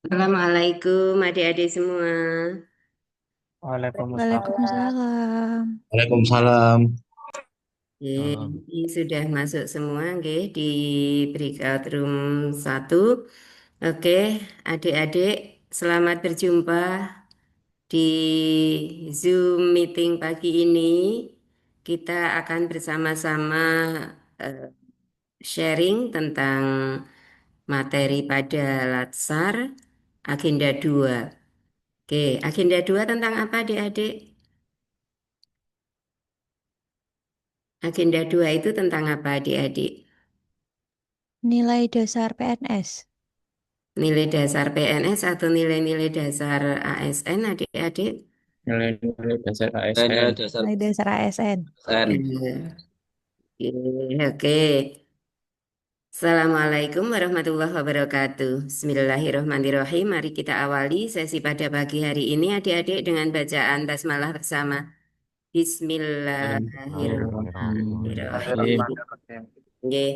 Assalamualaikum adik-adik semua. Waalaikumsalam. Waalaikumsalam. Waalaikumsalam. Ini sudah masuk semua nggih di breakout room 1. Oke, adik-adik, selamat berjumpa di Zoom meeting pagi ini. Kita akan bersama-sama eh, sharing tentang materi pada Latsar Agenda 2. Oke, Agenda 2 tentang apa adik-adik? Agenda 2 itu tentang apa adik-adik? Nilai dasar PNS. Nilai dasar PNS atau nilai-nilai dasar ASN adik-adik? Nilai-nilai dasar Nilai ASN. dasar Nilai dasar ASN. PSN. Oke. Assalamualaikum warahmatullahi wabarakatuh. Bismillahirrahmanirrahim. Mari kita awali sesi pada pagi hari ini adik-adik dengan bacaan basmalah bersama. Bismillahirrahmanirrahim. Bismillahirrahmanirrahim. Oke.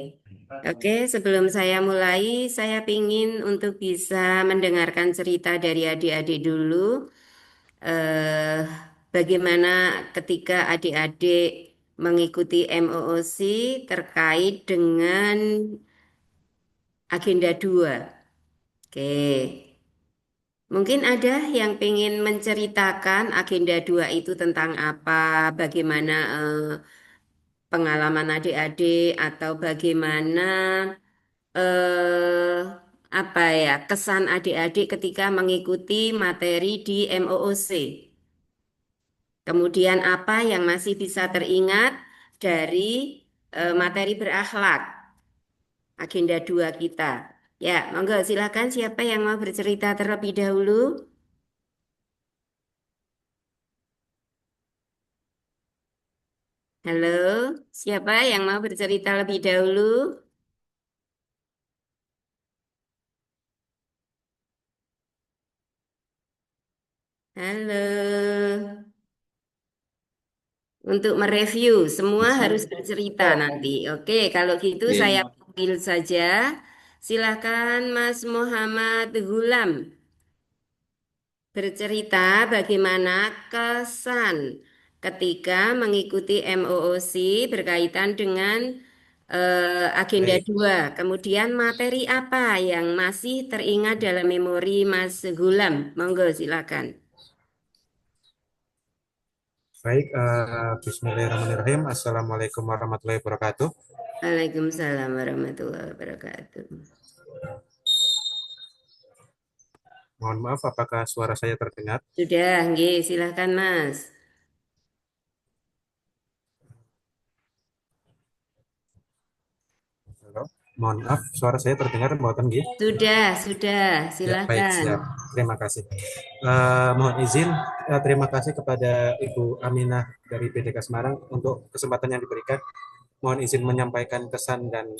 Oke, sebelum saya mulai, saya ingin untuk bisa mendengarkan cerita dari adik-adik dulu. eh, Bagaimana ketika adik-adik mengikuti MOOC terkait dengan agenda 2. Oke. Mungkin ada yang ingin menceritakan agenda 2 itu tentang apa, bagaimana pengalaman adik-adik atau bagaimana eh, apa ya, kesan adik-adik ketika mengikuti materi di MOOC. Kemudian apa yang masih bisa teringat dari materi berakhlak, agenda 2 kita. Ya, monggo silakan siapa yang mau bercerita terlebih dahulu? Halo, siapa yang mau bercerita lebih dahulu? Halo. Untuk mereview, semua harus bercerita nanti. Oke, kalau gitu saya Oke. panggil saja. Silakan Mas Muhammad Gulam bercerita bagaimana kesan ketika mengikuti MOOC berkaitan dengan agenda Baik, 2. Kemudian materi apa yang masih teringat dalam memori Mas Gulam? Monggo silakan. baik. Bismillahirrahmanirrahim. Assalamualaikum warahmatullahi wabarakatuh. Waalaikumsalam warahmatullahi wabarakatuh. Mohon maaf, apakah suara saya terdengar? Sudah, nggih, silakan Mas. Halo? Mohon maaf, suara saya terdengar, mboten nggih? Sudah, Ya, baik, silakan. siap. Terima kasih. Mohon izin, terima kasih kepada Ibu Aminah dari PDK Semarang untuk kesempatan yang diberikan. Mohon izin menyampaikan kesan dan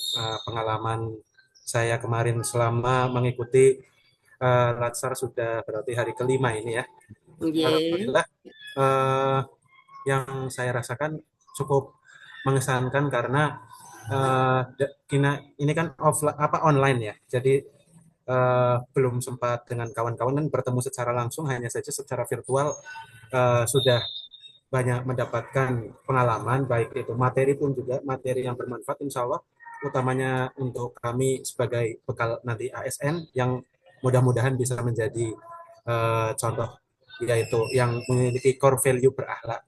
pengalaman saya kemarin selama mengikuti Latsar sudah berarti hari kelima ini ya. Nggih. Alhamdulillah, eh, yang saya rasakan cukup mengesankan karena ini kan offline apa online ya. Jadi belum sempat dengan kawan-kawan dan bertemu secara langsung, hanya saja secara virtual sudah banyak mendapatkan pengalaman, baik itu materi pun juga materi yang bermanfaat insya Allah, utamanya untuk kami sebagai bekal nanti ASN yang mudah-mudahan bisa menjadi contoh, yaitu yang memiliki core value berakhlak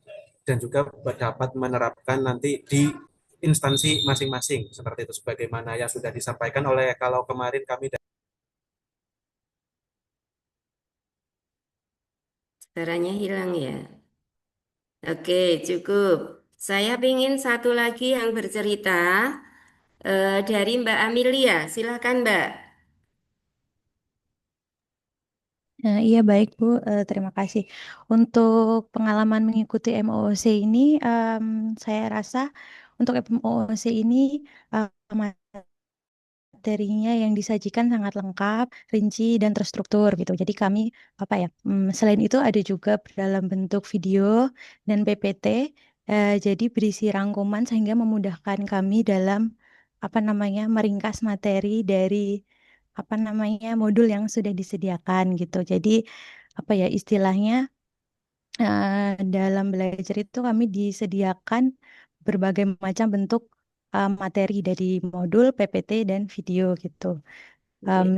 dan juga dapat menerapkan nanti di instansi masing-masing seperti itu sebagaimana yang sudah disampaikan oleh kalau kemarin kami. Suaranya hilang ya. Oke, cukup. Saya ingin satu lagi yang bercerita dari Mbak Amelia. Silakan Mbak. Iya baik Bu, terima kasih. Untuk pengalaman mengikuti MOOC ini, saya rasa untuk MOOC ini materinya yang disajikan sangat lengkap, rinci dan terstruktur gitu. Jadi kami apa ya? Selain itu ada juga dalam bentuk video dan PPT. Jadi berisi rangkuman sehingga memudahkan kami dalam apa namanya meringkas materi dari apa namanya modul yang sudah disediakan gitu. Jadi apa ya istilahnya dalam belajar itu kami disediakan berbagai macam bentuk materi dari modul, PPT dan video gitu.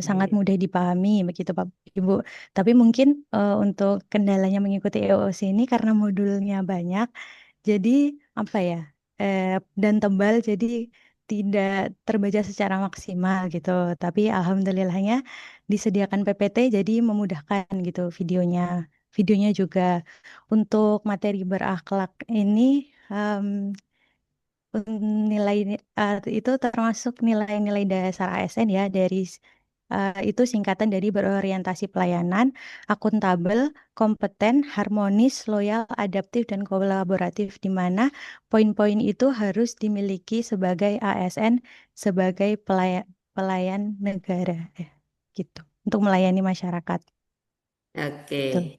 Sangat Oke. mudah dipahami begitu Pak Ibu. Tapi mungkin untuk kendalanya mengikuti EOC ini karena modulnya banyak, jadi apa ya dan tebal, jadi tidak terbaca secara maksimal gitu. Tapi alhamdulillahnya disediakan PPT, jadi memudahkan gitu videonya. Videonya juga untuk materi berakhlak ini nilai itu termasuk nilai-nilai dasar ASN ya itu singkatan dari berorientasi pelayanan, akuntabel, kompeten, harmonis, loyal, adaptif dan kolaboratif di mana poin-poin itu harus dimiliki sebagai ASN sebagai pelayan negara gitu untuk melayani masyarakat. Oke. Betul.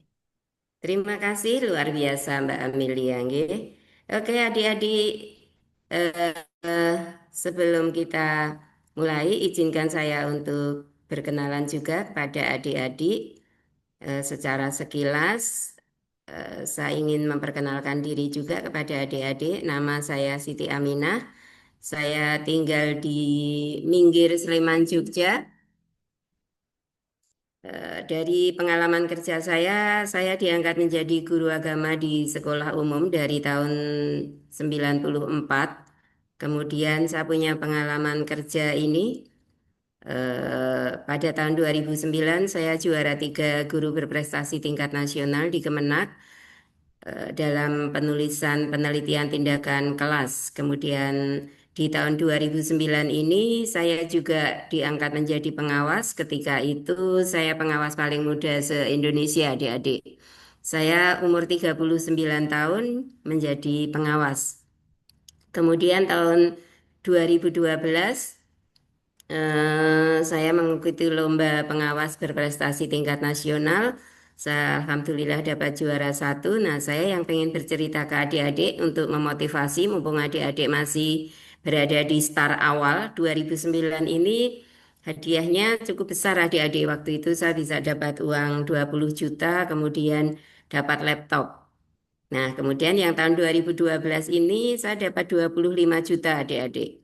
Terima kasih luar biasa Mbak Amelia nggih. Oke adik-adik eh, eh, sebelum kita mulai izinkan saya untuk berkenalan juga pada adik-adik. Secara sekilas saya ingin memperkenalkan diri juga kepada adik-adik. Nama saya Siti Aminah. Saya tinggal di Minggir, Sleman, Jogja. Dari pengalaman kerja saya diangkat menjadi guru agama di sekolah umum dari tahun 94. Kemudian saya punya pengalaman kerja ini pada tahun 2009 saya juara 3 guru berprestasi tingkat nasional di Kemenak dalam penulisan penelitian tindakan kelas. Kemudian di tahun 2009 ini saya juga diangkat menjadi pengawas. Ketika itu saya pengawas paling muda se-Indonesia, adik-adik. Saya umur 39 tahun menjadi pengawas. Kemudian tahun 2012 saya mengikuti lomba pengawas berprestasi tingkat nasional. Saya alhamdulillah dapat juara 1. Nah, saya yang pengen bercerita ke adik-adik untuk memotivasi mumpung adik-adik masih berada di start awal 2009 ini hadiahnya cukup besar adik-adik. Waktu itu saya bisa dapat uang 20 juta, kemudian dapat laptop. Nah, kemudian yang tahun 2012 ini saya dapat 25 juta adik-adik.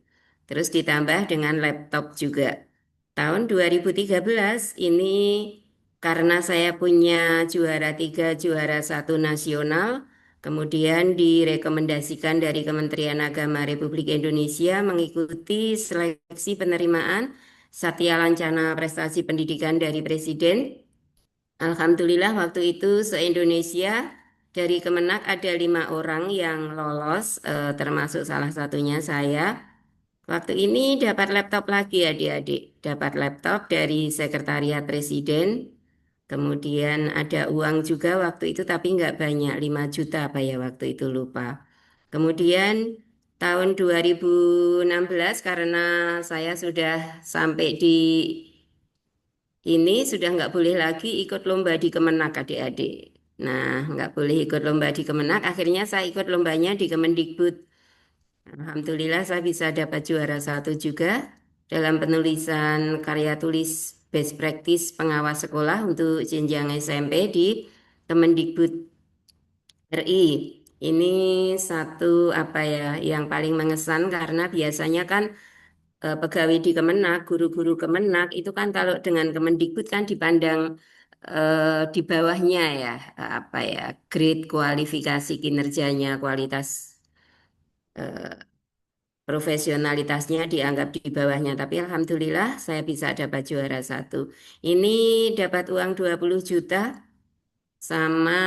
Terus ditambah dengan laptop juga. Tahun 2013 ini karena saya punya juara 1 nasional, kemudian direkomendasikan dari Kementerian Agama Republik Indonesia mengikuti seleksi penerimaan Satya Lancana Prestasi Pendidikan dari Presiden. Alhamdulillah waktu itu se-Indonesia dari Kemenak ada 5 orang yang lolos, termasuk salah satunya saya. Waktu ini dapat laptop lagi adik-adik, dapat laptop dari Sekretariat Presiden. Kemudian ada uang juga waktu itu tapi nggak banyak, 5 juta apa ya waktu itu lupa. Kemudian tahun 2016 karena saya sudah sampai di ini sudah nggak boleh lagi ikut lomba di Kemenak adik-adik. Nah, nggak boleh ikut lomba di Kemenak, akhirnya saya ikut lombanya di Kemendikbud. Alhamdulillah saya bisa dapat juara 1 juga dalam penulisan karya tulis best practice pengawas sekolah untuk jenjang SMP di Kemendikbud RI. Ini satu apa ya yang paling mengesan karena biasanya kan pegawai di Kemenak, guru-guru Kemenak itu kan kalau dengan Kemendikbud kan dipandang di bawahnya ya, apa ya, grade kualifikasi kinerjanya, kualitas profesionalitasnya dianggap di bawahnya. Tapi alhamdulillah saya bisa dapat juara 1. Ini dapat uang 20 juta sama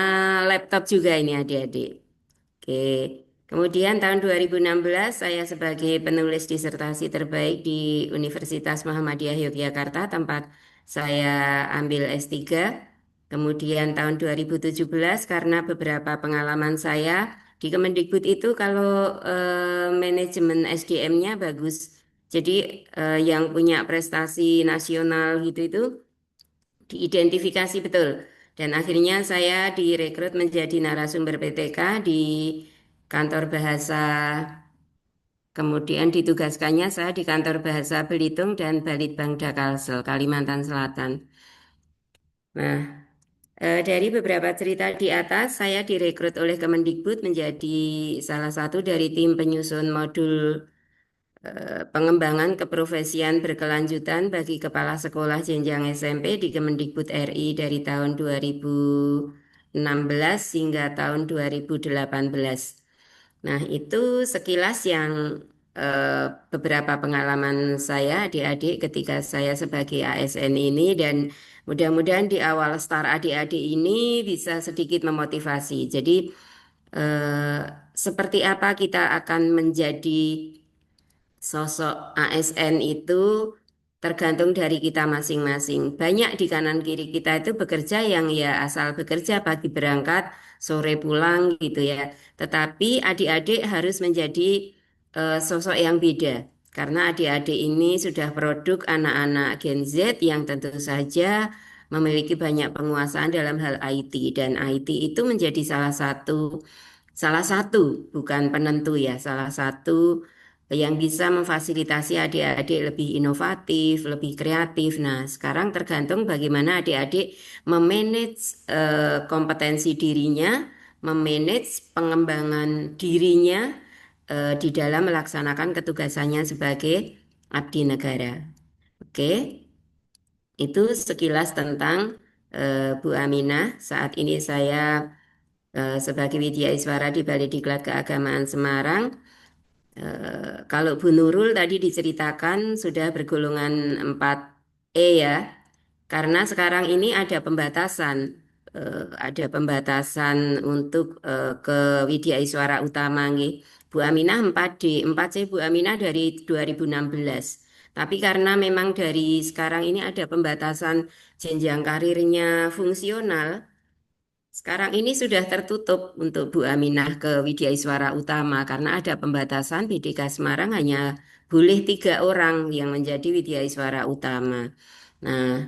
laptop juga ini adik-adik. Oke. Kemudian tahun 2016 saya sebagai penulis disertasi terbaik di Universitas Muhammadiyah Yogyakarta tempat saya ambil S3. Kemudian tahun 2017 karena beberapa pengalaman saya di Kemendikbud itu kalau manajemen SDM-nya bagus. Jadi yang punya prestasi nasional gitu itu diidentifikasi betul. Dan akhirnya saya direkrut menjadi narasumber PTK di kantor bahasa Kemudian ditugaskannya saya di Kantor Bahasa Belitung dan Balitbangda Kalsel, Kalimantan Selatan. Nah, dari beberapa cerita di atas, saya direkrut oleh Kemendikbud menjadi salah satu dari tim penyusun modul pengembangan keprofesian berkelanjutan bagi kepala sekolah jenjang SMP di Kemendikbud RI dari tahun 2016 hingga tahun 2018. Nah, itu sekilas yang beberapa pengalaman saya adik-adik ketika saya sebagai ASN ini dan mudah-mudahan di awal start adik-adik ini bisa sedikit memotivasi. Jadi, eh, seperti apa kita akan menjadi sosok ASN itu tergantung dari kita masing-masing. Banyak di kanan kiri kita itu bekerja yang ya asal bekerja pagi berangkat, sore pulang gitu ya. Tetapi adik-adik harus menjadi sosok yang beda. Karena adik-adik ini sudah produk anak-anak Gen Z yang tentu saja memiliki banyak penguasaan dalam hal IT dan IT itu menjadi salah satu bukan penentu ya, salah satu yang bisa memfasilitasi adik-adik lebih inovatif, lebih kreatif. Nah, sekarang tergantung bagaimana adik-adik memanage kompetensi dirinya, memanage pengembangan dirinya di dalam melaksanakan ketugasannya sebagai abdi negara. Oke, itu sekilas tentang Bu Aminah. Saat ini saya sebagai Widya Iswara di Balediklat Keagamaan Semarang. Kalau Bu Nurul tadi diceritakan sudah bergolongan 4E ya, karena sekarang ini ada pembatasan untuk ke Widya Iswara Utama nggih. Bu Aminah 4D, 4C Bu Aminah dari 2016. Tapi karena memang dari sekarang ini ada pembatasan jenjang karirnya fungsional, sekarang ini sudah tertutup untuk Bu Aminah ke Widya Iswara Utama karena ada pembatasan BDK Semarang hanya boleh 3 orang yang menjadi Widya Iswara Utama. Nah,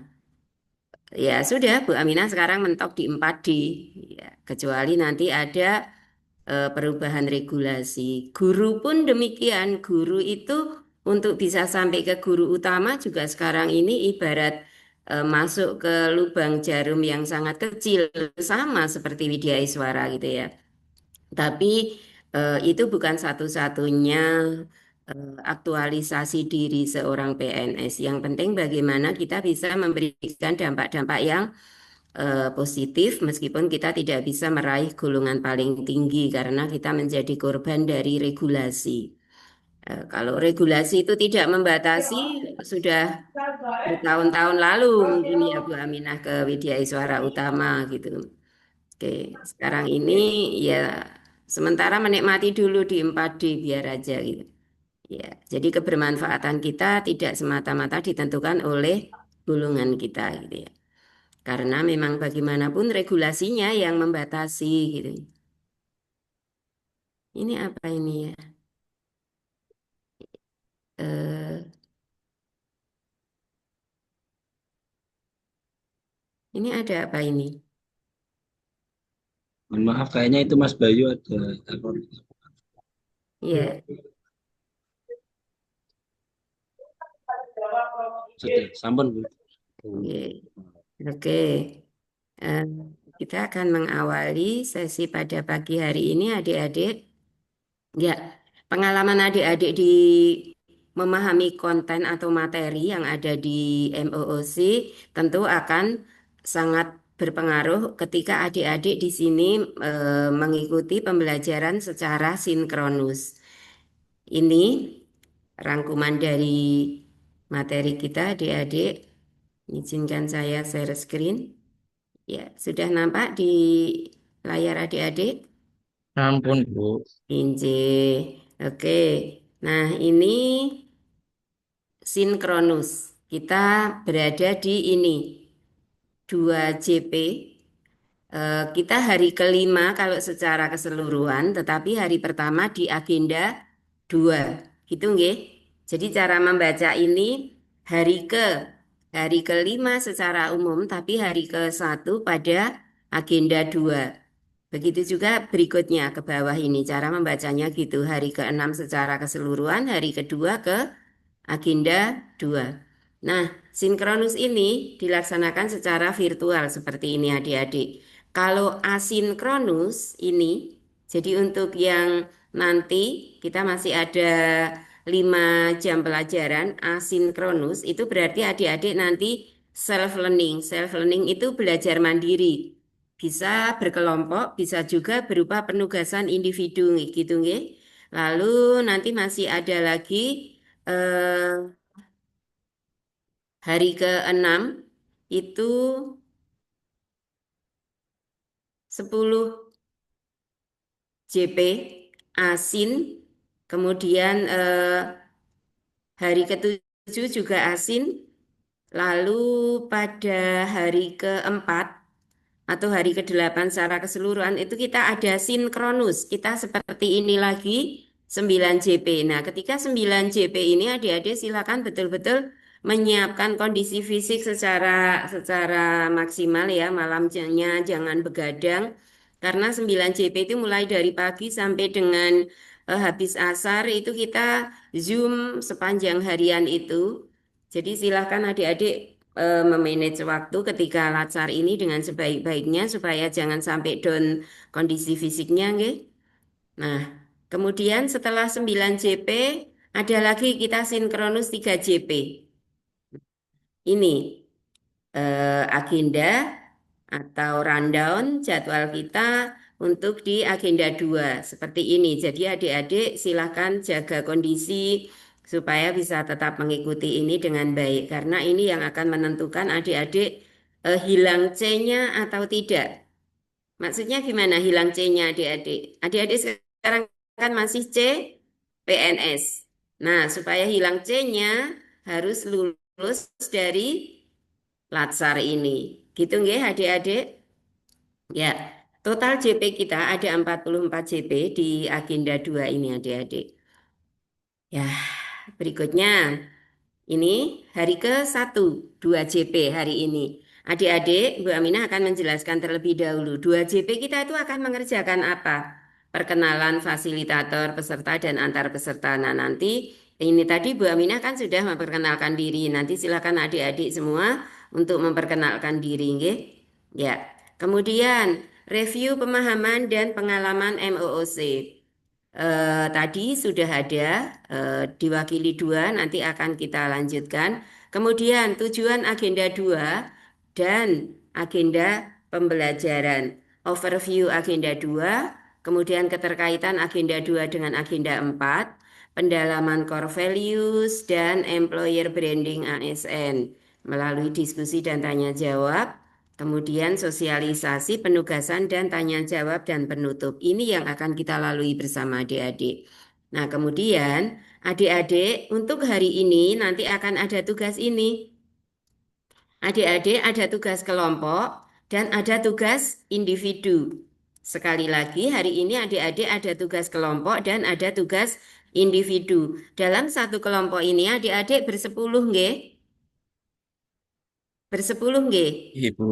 ya sudah Bu Aminah sekarang mentok di 4D. Ya, kecuali nanti ada perubahan regulasi. Guru pun demikian. Guru itu untuk bisa sampai ke guru utama juga sekarang ini ibarat masuk ke lubang jarum yang sangat kecil, sama seperti Widya Iswara gitu ya. Tapi itu bukan satu-satunya aktualisasi diri seorang PNS. Yang penting bagaimana kita bisa memberikan dampak-dampak yang positif meskipun kita tidak bisa meraih golongan paling tinggi karena kita menjadi korban dari regulasi. Kalau regulasi itu tidak membatasi, sudah bertahun-tahun lalu mungkin ya Bu Aminah ke Widya Iswara Utama gitu. Oke, sekarang ini ya sementara menikmati dulu di 4D biar aja gitu. Ya, jadi kebermanfaatan kita tidak semata-mata ditentukan oleh golongan kita gitu ya. Karena memang bagaimanapun regulasinya yang membatasi gitu. Ini apa ini ya? Eh, ini ada apa ini? Mohon maaf, kayaknya itu Mas Bayu ada telepon. Ya, Sudah, sampun Bu. oke. Oke. Eh, kita akan mengawali sesi pada pagi hari ini adik-adik. Ya, pengalaman adik-adik di memahami konten atau materi yang ada di MOOC tentu akan sangat berpengaruh ketika adik-adik di sini mengikuti pembelajaran secara sinkronus. Ini rangkuman dari materi kita adik-adik. Izinkan saya share screen. Ya, sudah nampak di layar adik-adik? Ampun Bu. Inje. Oke. Nah, ini sinkronus. Kita berada di ini 2JP. Kita hari kelima kalau secara keseluruhan, tetapi hari pertama di agenda 2. Gitu nggih. Jadi cara membaca ini hari ke hari kelima secara umum, tapi hari ke-1 pada agenda 2. Begitu juga berikutnya ke bawah ini cara membacanya gitu. Hari ke-6 secara keseluruhan, hari kedua ke agenda 2. Nah, sinkronus ini dilaksanakan secara virtual seperti ini adik-adik. Kalau asinkronus ini, jadi untuk yang nanti kita masih ada 5 jam pelajaran asinkronus, itu berarti adik-adik nanti self learning. Self learning itu belajar mandiri. Bisa berkelompok, bisa juga berupa penugasan individu gitu nggih. Lalu nanti masih ada lagi eh, hari ke-6 itu 10 JP asin, kemudian hari ke-7 juga asin, lalu pada hari ke-4 atau hari ke-8 secara keseluruhan itu kita ada sinkronus. Kita seperti ini lagi 9 JP. Nah, ketika 9 JP ini adik-adik silakan betul-betul menyiapkan kondisi fisik secara maksimal ya, malamnya jangan begadang karena 9 JP itu mulai dari pagi sampai dengan habis asar itu kita Zoom sepanjang harian itu. Jadi silakan adik-adik memanage waktu ketika latsar ini dengan sebaik-baiknya supaya jangan sampai down kondisi fisiknya, nggih. Nah, kemudian setelah 9 JP ada lagi kita sinkronus 3 JP. Ini agenda atau rundown jadwal kita untuk di agenda 2 seperti ini. Jadi adik-adik silakan jaga kondisi supaya bisa tetap mengikuti ini dengan baik karena ini yang akan menentukan adik-adik hilang C-nya atau tidak. Maksudnya gimana hilang C-nya adik-adik? Adik-adik sekarang kan masih C PNS. Nah, supaya hilang C-nya harus lulus dari Latsar ini. Gitu nggih adik-adik? Ya, total JP kita ada 44 JP di agenda 2 ini adik-adik. Ya, berikutnya ini hari ke-1, 2 JP hari ini. Adik-adik, Bu Aminah akan menjelaskan terlebih dahulu. 2 JP kita itu akan mengerjakan apa? Perkenalan fasilitator, peserta, dan antar peserta. Nah, nanti ini tadi Bu Aminah kan sudah memperkenalkan diri. Nanti silakan adik-adik semua untuk memperkenalkan diri. Nggih? Ya, kemudian review pemahaman dan pengalaman MOOC. Tadi sudah ada diwakili 2, nanti akan kita lanjutkan. Kemudian tujuan agenda 2 dan agenda pembelajaran. Overview agenda 2, kemudian keterkaitan agenda 2 dengan agenda 4, pendalaman core values dan employer branding ASN melalui diskusi dan tanya jawab. Kemudian sosialisasi, penugasan, dan tanya jawab dan penutup. Ini yang akan kita lalui bersama adik-adik. Nah, kemudian adik-adik untuk hari ini nanti akan ada tugas ini. Adik-adik ada tugas kelompok dan ada tugas individu. Sekali lagi hari ini adik-adik ada tugas kelompok dan ada tugas individu. Dalam satu kelompok ini adik-adik bersepuluh nggih? Bersepuluh nggih? Ibu.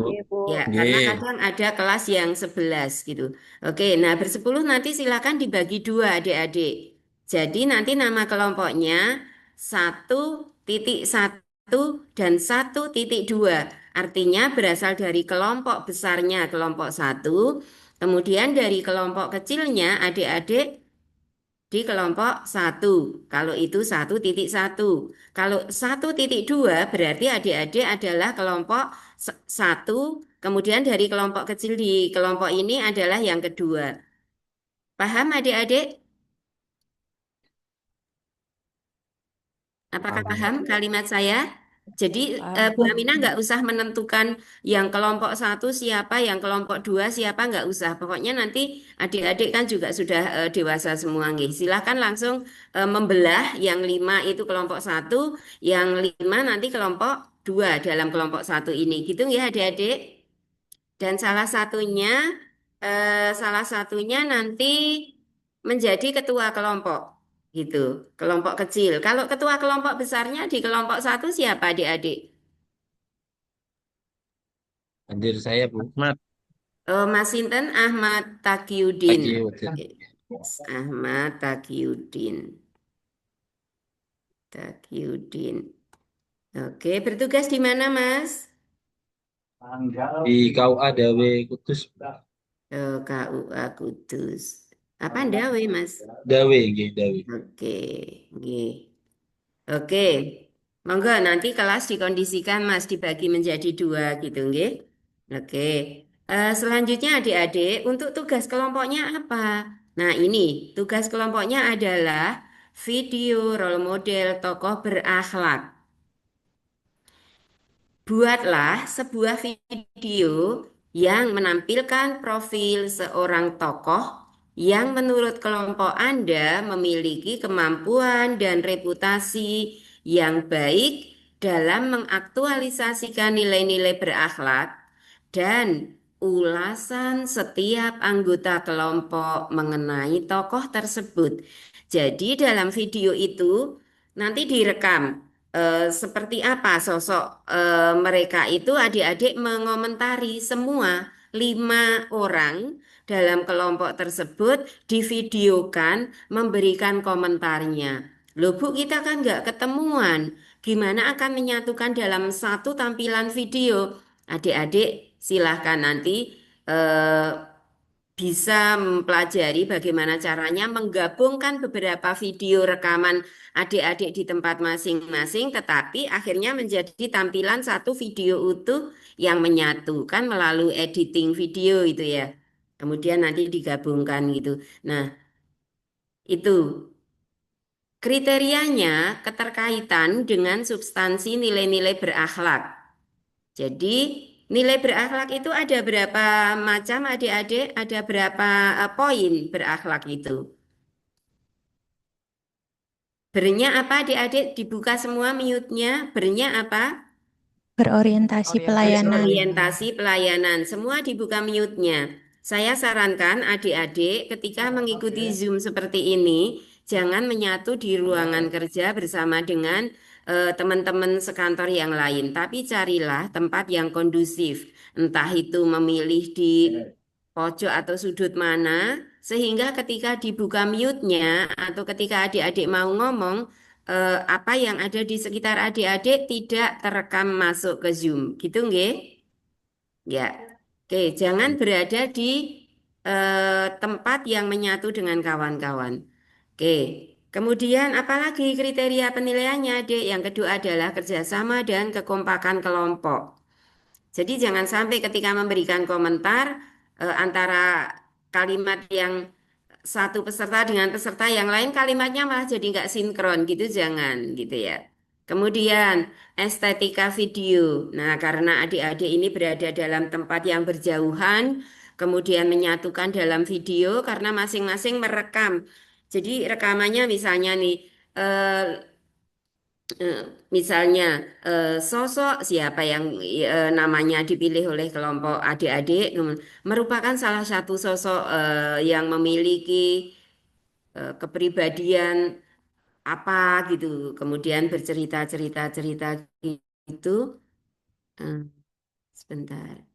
Ya, karena Nggih. kadang ada kelas yang 11 gitu. Oke, nah bersepuluh nanti silakan dibagi 2 adik-adik. Jadi nanti nama kelompoknya 1.1 dan 1.2. Artinya berasal dari kelompok besarnya kelompok 1. Kemudian dari kelompok kecilnya adik-adik di kelompok 1. Kalau itu 1.1. Kalau 1.2 berarti adik-adik adalah kelompok 1. Kemudian dari kelompok kecil di kelompok ini adalah yang kedua. Paham adik-adik? Apakah Paham. paham kalimat saya? Jadi Bu Paham. Aminah nggak usah menentukan yang kelompok 1 siapa, yang kelompok 2 siapa, nggak usah. Pokoknya nanti adik-adik kan juga sudah dewasa semua. Nggih. Silahkan langsung membelah yang 5 itu kelompok 1, yang 5 nanti kelompok 2 dalam kelompok 1 ini. Gitu ya adik-adik? Dan salah satunya nanti menjadi ketua kelompok gitu, kelompok kecil. Kalau ketua kelompok besarnya di kelompok 1 siapa adik-adik? Hadir saya Bu. Mat. Mas Sinten Ahmad Taqiyuddin. Pagi udah. Ahmad Taqiyuddin. Taqiyuddin. Oke, bertugas di mana, Mas? Di KUA Dawe Kudus. KUA Kudus. Apa Ndawe, Mas? Dawe, nggih, Dawe. Oke, nggih. Oke. Monggo nanti kelas dikondisikan Mas dibagi menjadi dua gitu, nggih. Oke. Selanjutnya adik-adik, untuk tugas kelompoknya apa? Nah, ini tugas kelompoknya adalah video role model tokoh berakhlak. Buatlah sebuah video yang menampilkan profil seorang tokoh yang menurut kelompok Anda memiliki kemampuan dan reputasi yang baik dalam mengaktualisasikan nilai-nilai berakhlak dan ulasan setiap anggota kelompok mengenai tokoh tersebut. Jadi dalam video itu nanti direkam seperti apa sosok mereka itu adik-adik mengomentari semua 5 orang dalam kelompok tersebut divideokan memberikan komentarnya. Loh Bu, kita kan nggak ketemuan. Gimana akan menyatukan dalam satu tampilan video? Adik-adik silahkan nanti eh, bisa mempelajari bagaimana caranya menggabungkan beberapa video rekaman adik-adik di tempat masing-masing, tetapi akhirnya menjadi tampilan satu video utuh yang menyatukan melalui editing video itu ya. Kemudian nanti digabungkan gitu. Nah, itu kriterianya keterkaitan dengan substansi nilai-nilai berakhlak. Jadi, nilai berakhlak itu ada berapa macam adik-adik? Ada berapa poin berakhlak itu? Bernya apa adik-adik? Dibuka semua mute-nya. Bernya apa? Berorientasi pelayanan. Orientasi pelayanan. Semua dibuka mute-nya. Saya sarankan adik-adik ketika mengikuti Zoom seperti ini, jangan menyatu di ruangan kerja bersama dengan teman-teman sekantor yang lain, tapi carilah tempat yang kondusif. Entah itu memilih di pojok atau sudut mana, sehingga ketika dibuka mute-nya atau ketika adik-adik mau ngomong, apa yang ada di sekitar adik-adik tidak terekam masuk ke Zoom. Gitu nggih? Ya. Oke, jangan berada di tempat yang menyatu dengan kawan-kawan. Oke. Kemudian apalagi kriteria penilaiannya, Dek? Yang kedua adalah kerjasama dan kekompakan kelompok. Jadi jangan sampai ketika memberikan komentar antara kalimat yang satu peserta dengan peserta yang lain kalimatnya malah jadi nggak sinkron gitu, jangan gitu ya. Kemudian estetika video. Nah, karena adik-adik ini berada dalam tempat yang berjauhan, kemudian menyatukan dalam video karena masing-masing merekam. Jadi rekamannya misalnya nih eh, eh, misalnya sosok siapa yang namanya dipilih oleh kelompok adik-adik merupakan salah satu sosok yang memiliki kepribadian apa gitu, kemudian bercerita-cerita-cerita gitu. Eh, sebentar.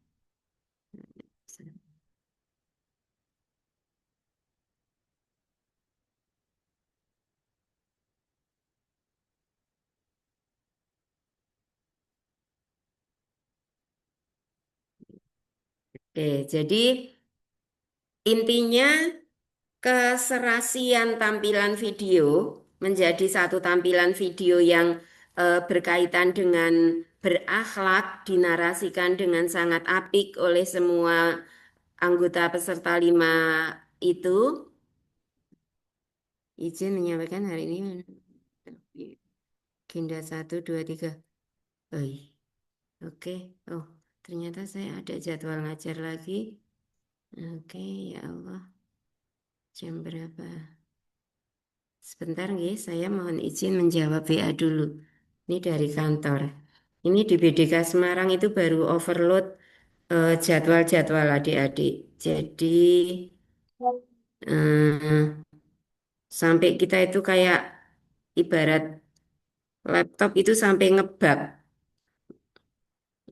Oke, jadi intinya keserasian tampilan video menjadi satu tampilan video yang berkaitan dengan berakhlak, dinarasikan dengan sangat apik oleh semua anggota peserta 5 itu. Izin menyampaikan hari ini agenda 1, 2, 3. Oh, iya. Oke. Oh, ternyata saya ada jadwal ngajar lagi. Oke, ya Allah. Jam berapa? Sebentar nggih, saya mohon izin menjawab WA dulu. Ini dari kantor. Ini di BDK Semarang itu baru overload jadwal-jadwal adik-adik. Jadi eh, sampai kita itu kayak ibarat laptop itu sampai ngebug.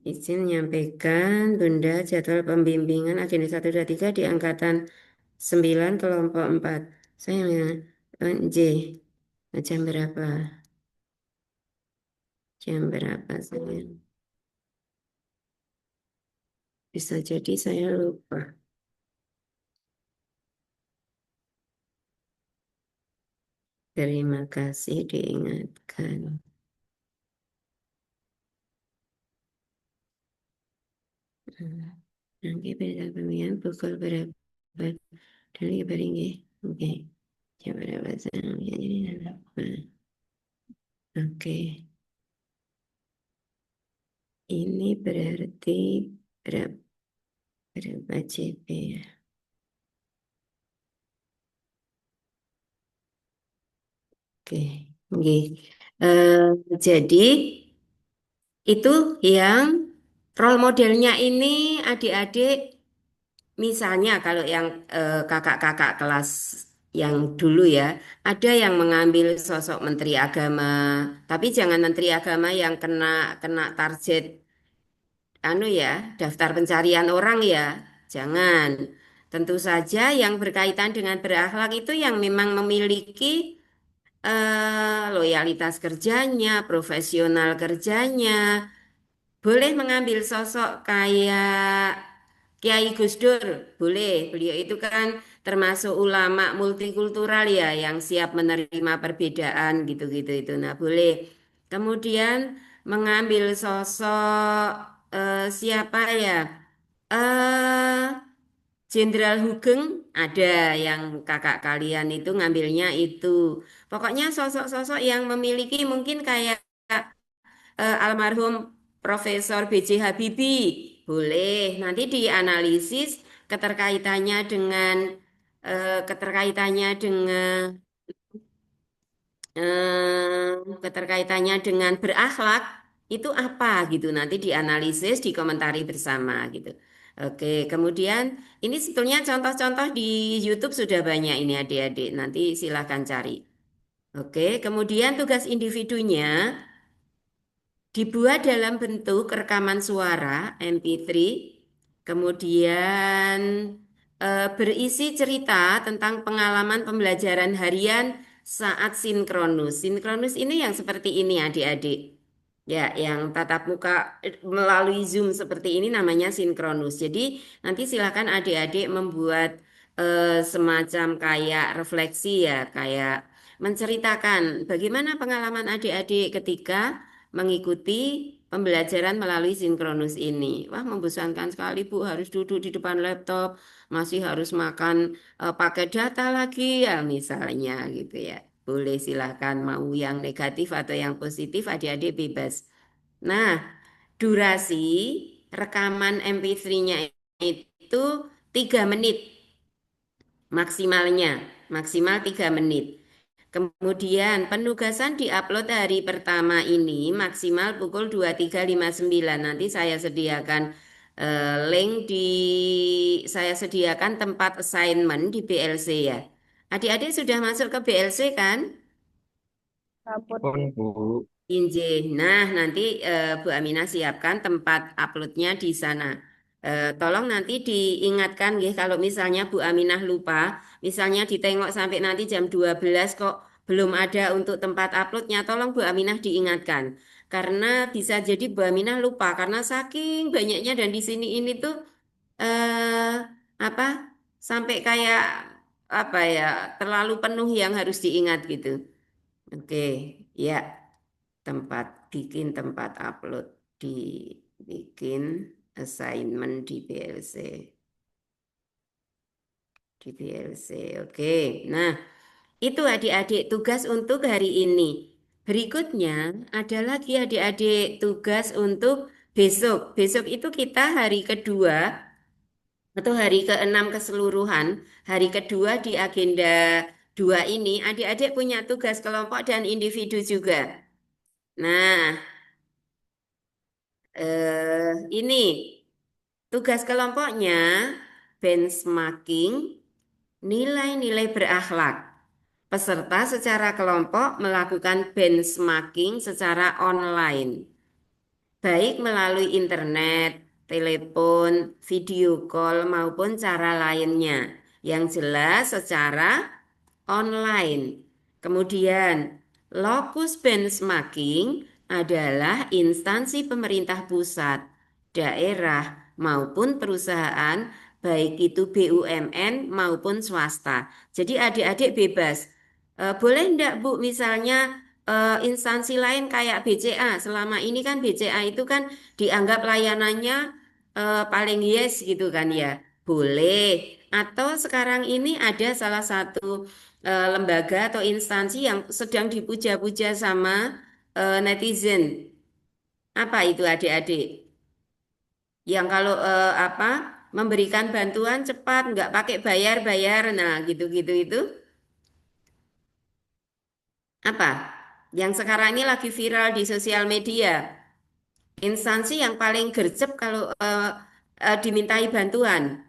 Izin menyampaikan, Bunda, jadwal pembimbingan agenda 1, 2, 3 di angkatan 9 kelompok 4. Saya J. Jam berapa? Jam berapa saya? Bisa jadi saya lupa. Terima kasih diingatkan. Nanti beda pemilihan pukul berapa? Dan ini oke. Jam berapa saya? Oke. Ini berarti berapa, berapa CP ya? Oke. Oke. Jadi itu yang role modelnya ini adik-adik, misalnya kalau yang kakak-kakak kelas yang dulu ya, ada yang mengambil sosok menteri agama, tapi jangan menteri agama yang kena kena target anu ya, daftar pencarian orang ya. Jangan. Tentu saja yang berkaitan dengan berakhlak itu yang memang memiliki loyalitas kerjanya, profesional kerjanya, boleh mengambil sosok kayak Kiai Gus Dur, boleh. Beliau itu kan termasuk ulama multikultural ya, yang siap menerima perbedaan gitu-gitu itu. Nah, boleh. Kemudian mengambil sosok siapa ya? Eh Jenderal Hugeng ada yang kakak kalian itu ngambilnya itu. Pokoknya sosok-sosok yang memiliki mungkin kayak almarhum Profesor B.J. Habibie. Boleh, nanti dianalisis keterkaitannya dengan keterkaitannya dengan berakhlak itu apa gitu. Nanti dianalisis, dikomentari bersama gitu. Oke, kemudian ini sebetulnya contoh-contoh di YouTube sudah banyak ini adik-adik. Nanti silahkan cari. Oke, kemudian tugas individunya dibuat dalam bentuk rekaman suara MP3, kemudian berisi cerita tentang pengalaman pembelajaran harian saat sinkronus. Sinkronus ini yang seperti ini adik-adik. Ya, yang tatap muka melalui Zoom seperti ini namanya sinkronus. Jadi nanti silakan adik-adik membuat semacam kayak refleksi ya, kayak menceritakan bagaimana pengalaman adik-adik ketika mengikuti pembelajaran melalui sinkronus ini. Wah, membosankan sekali Bu, harus duduk di depan laptop, masih harus makan pakai data lagi ya misalnya gitu ya. Boleh silakan mau yang negatif atau yang positif adik-adik bebas. Nah, durasi rekaman MP3-nya itu 3 menit maksimalnya, maksimal 3 menit. Kemudian penugasan diupload hari pertama ini maksimal pukul 23.59. Nanti saya sediakan link saya sediakan tempat assignment di BLC ya. Adik-adik sudah masuk ke BLC kan? Pun Bu. Injih. Nah, nanti Bu Aminah siapkan tempat uploadnya di sana. Tolong nanti diingatkan ya kalau misalnya Bu Aminah lupa, misalnya ditengok sampai nanti jam 12 kok belum ada untuk tempat uploadnya, tolong Bu Aminah diingatkan. Karena bisa jadi Bu Aminah lupa karena saking banyaknya dan di sini ini tuh eh apa sampai kayak apa ya terlalu penuh yang harus diingat gitu. Oke, ya. Tempat upload, dibikin assignment di BLC. Oke, nah itu adik-adik tugas untuk hari ini. Berikutnya ada lagi adik-adik tugas untuk besok. Besok itu kita hari kedua atau hari ke-6 keseluruhan. Hari kedua di agenda 2 ini adik-adik punya tugas kelompok dan individu juga. Nah, ini tugas kelompoknya benchmarking nilai-nilai berakhlak. Peserta secara kelompok melakukan benchmarking secara online. baik melalui internet, telepon, video call maupun cara lainnya. Yang jelas secara online. Kemudian, lokus benchmarking adalah instansi pemerintah pusat, daerah, maupun perusahaan, baik itu BUMN maupun swasta. Jadi adik-adik bebas. Boleh enggak Bu, misalnya instansi lain kayak BCA, selama ini kan BCA itu kan dianggap layanannya paling yes gitu kan ya. Boleh. Atau sekarang ini ada salah satu lembaga atau instansi yang sedang dipuja-puja sama netizen. Apa itu adik-adik? Yang kalau apa memberikan bantuan cepat, nggak pakai bayar-bayar, nah gitu-gitu itu apa? Yang sekarang ini lagi viral di sosial media. Instansi yang paling gercep kalau dimintai bantuan.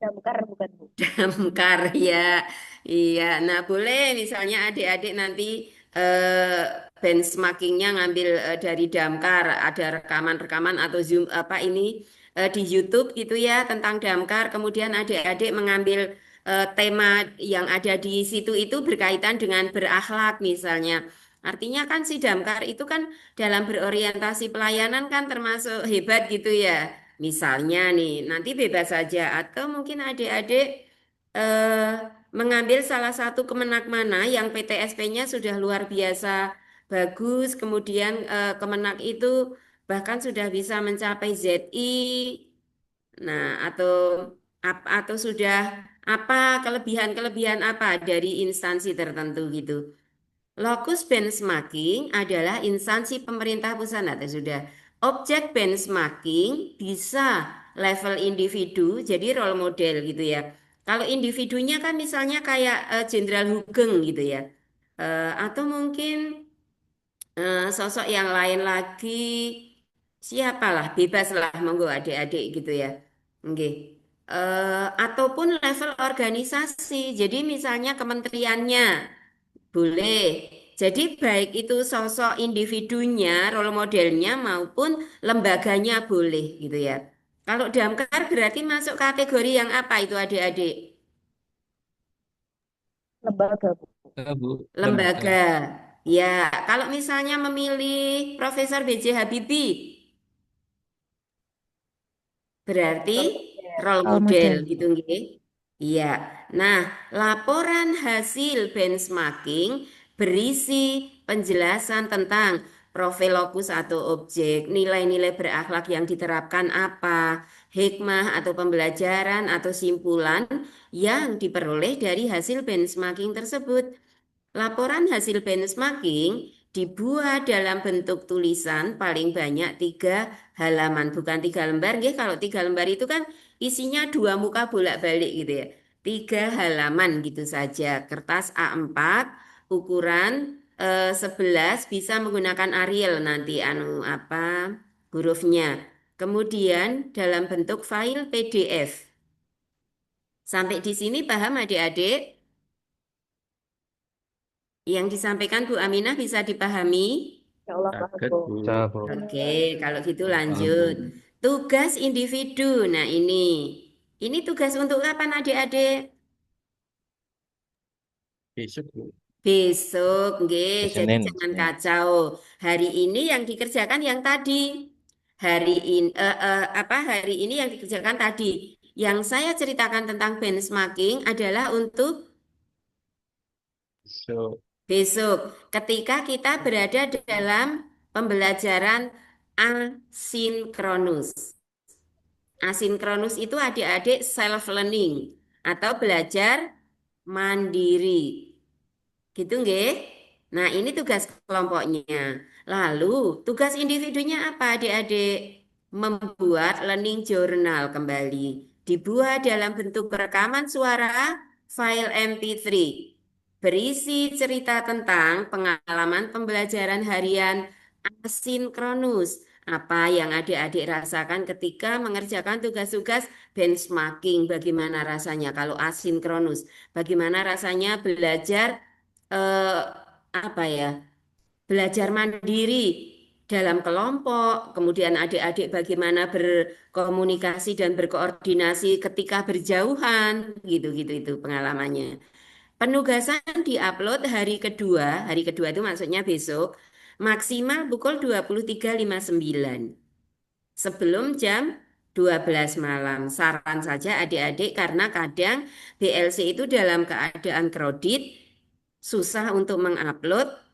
Damkar bukan Bu? Damkar ya, iya. Nah boleh misalnya adik-adik nanti eh, benchmarkingnya ngambil dari Damkar, ada rekaman-rekaman atau Zoom apa ini di YouTube gitu ya tentang Damkar. Kemudian adik-adik mengambil tema yang ada di situ itu berkaitan dengan berakhlak misalnya. Artinya kan si Damkar itu kan dalam berorientasi pelayanan kan termasuk hebat gitu ya. Misalnya nih, nanti bebas saja atau mungkin adik-adik eh, mengambil salah satu kemenak mana yang PTSP-nya sudah luar biasa bagus, kemudian kemenak itu bahkan sudah bisa mencapai ZI, nah atau sudah apa kelebihan-kelebihan apa dari instansi tertentu gitu. Lokus benchmarking adalah instansi pemerintah pusat atau sudah. Objek benchmarking bisa level individu, jadi role model gitu ya. Kalau individunya kan misalnya kayak Jenderal Hugeng gitu ya. Atau mungkin sosok yang lain lagi, siapalah, bebas lah, monggo adik-adik gitu ya. Oke. Ataupun level organisasi, jadi misalnya kementeriannya. Boleh. Jadi baik itu sosok individunya, role modelnya maupun lembaganya boleh gitu ya. Kalau Damkar berarti masuk kategori yang apa itu adik-adik? Lembaga Bu. Bu, lembaga. Lembaga. Ya, kalau misalnya memilih Profesor B.J. Habibie berarti Role model. role Role model model. gitu nggih. Iya. Nah, laporan hasil benchmarking berisi penjelasan tentang profil lokus atau objek, nilai-nilai berakhlak yang diterapkan apa, hikmah atau pembelajaran atau simpulan yang diperoleh dari hasil benchmarking tersebut. Laporan hasil benchmarking dibuat dalam bentuk tulisan paling banyak 3 halaman, bukan 3 lembar. Nggih, kalau 3 lembar itu kan isinya 2 muka bolak-balik gitu ya. 3 halaman gitu saja. Kertas A4 ukuran 11 bisa menggunakan Arial nanti anu apa hurufnya. Kemudian dalam bentuk file PDF. Sampai di sini paham adik-adik? Yang disampaikan Bu Aminah bisa dipahami? Ya Allah paham Kaget, Bu. Bu. Bisa, Bu. Oke, kalau gitu Paham, lanjut. Bu. Tugas individu. Nah, ini tugas untuk kapan adik-adik? Besok, Bu. Besok, nggih. Jadi Senin. jangan kacau. Hari ini yang dikerjakan yang tadi. Hari ini yang dikerjakan tadi. Yang saya ceritakan tentang benchmarking adalah untuk Besok. besok, ketika kita berada dalam pembelajaran asinkronus. Asinkronus itu adik-adik self learning atau belajar mandiri. Gitu nggih? Nah, ini tugas kelompoknya. Lalu, tugas individunya apa adik-adik? Membuat learning journal kembali. Dibuat dalam bentuk rekaman suara file MP3. Berisi cerita tentang pengalaman pembelajaran harian asinkronus. Apa yang adik-adik rasakan ketika mengerjakan tugas-tugas benchmarking? Bagaimana rasanya kalau asinkronus? Bagaimana rasanya belajar apa ya, belajar mandiri dalam kelompok, kemudian adik-adik bagaimana berkomunikasi dan berkoordinasi ketika berjauhan, gitu-gitu itu pengalamannya. Penugasan diupload hari kedua itu maksudnya besok, maksimal pukul 23.59 sebelum jam 12 malam. Saran saja adik-adik karena kadang BLC itu dalam keadaan kredit, susah untuk mengupload.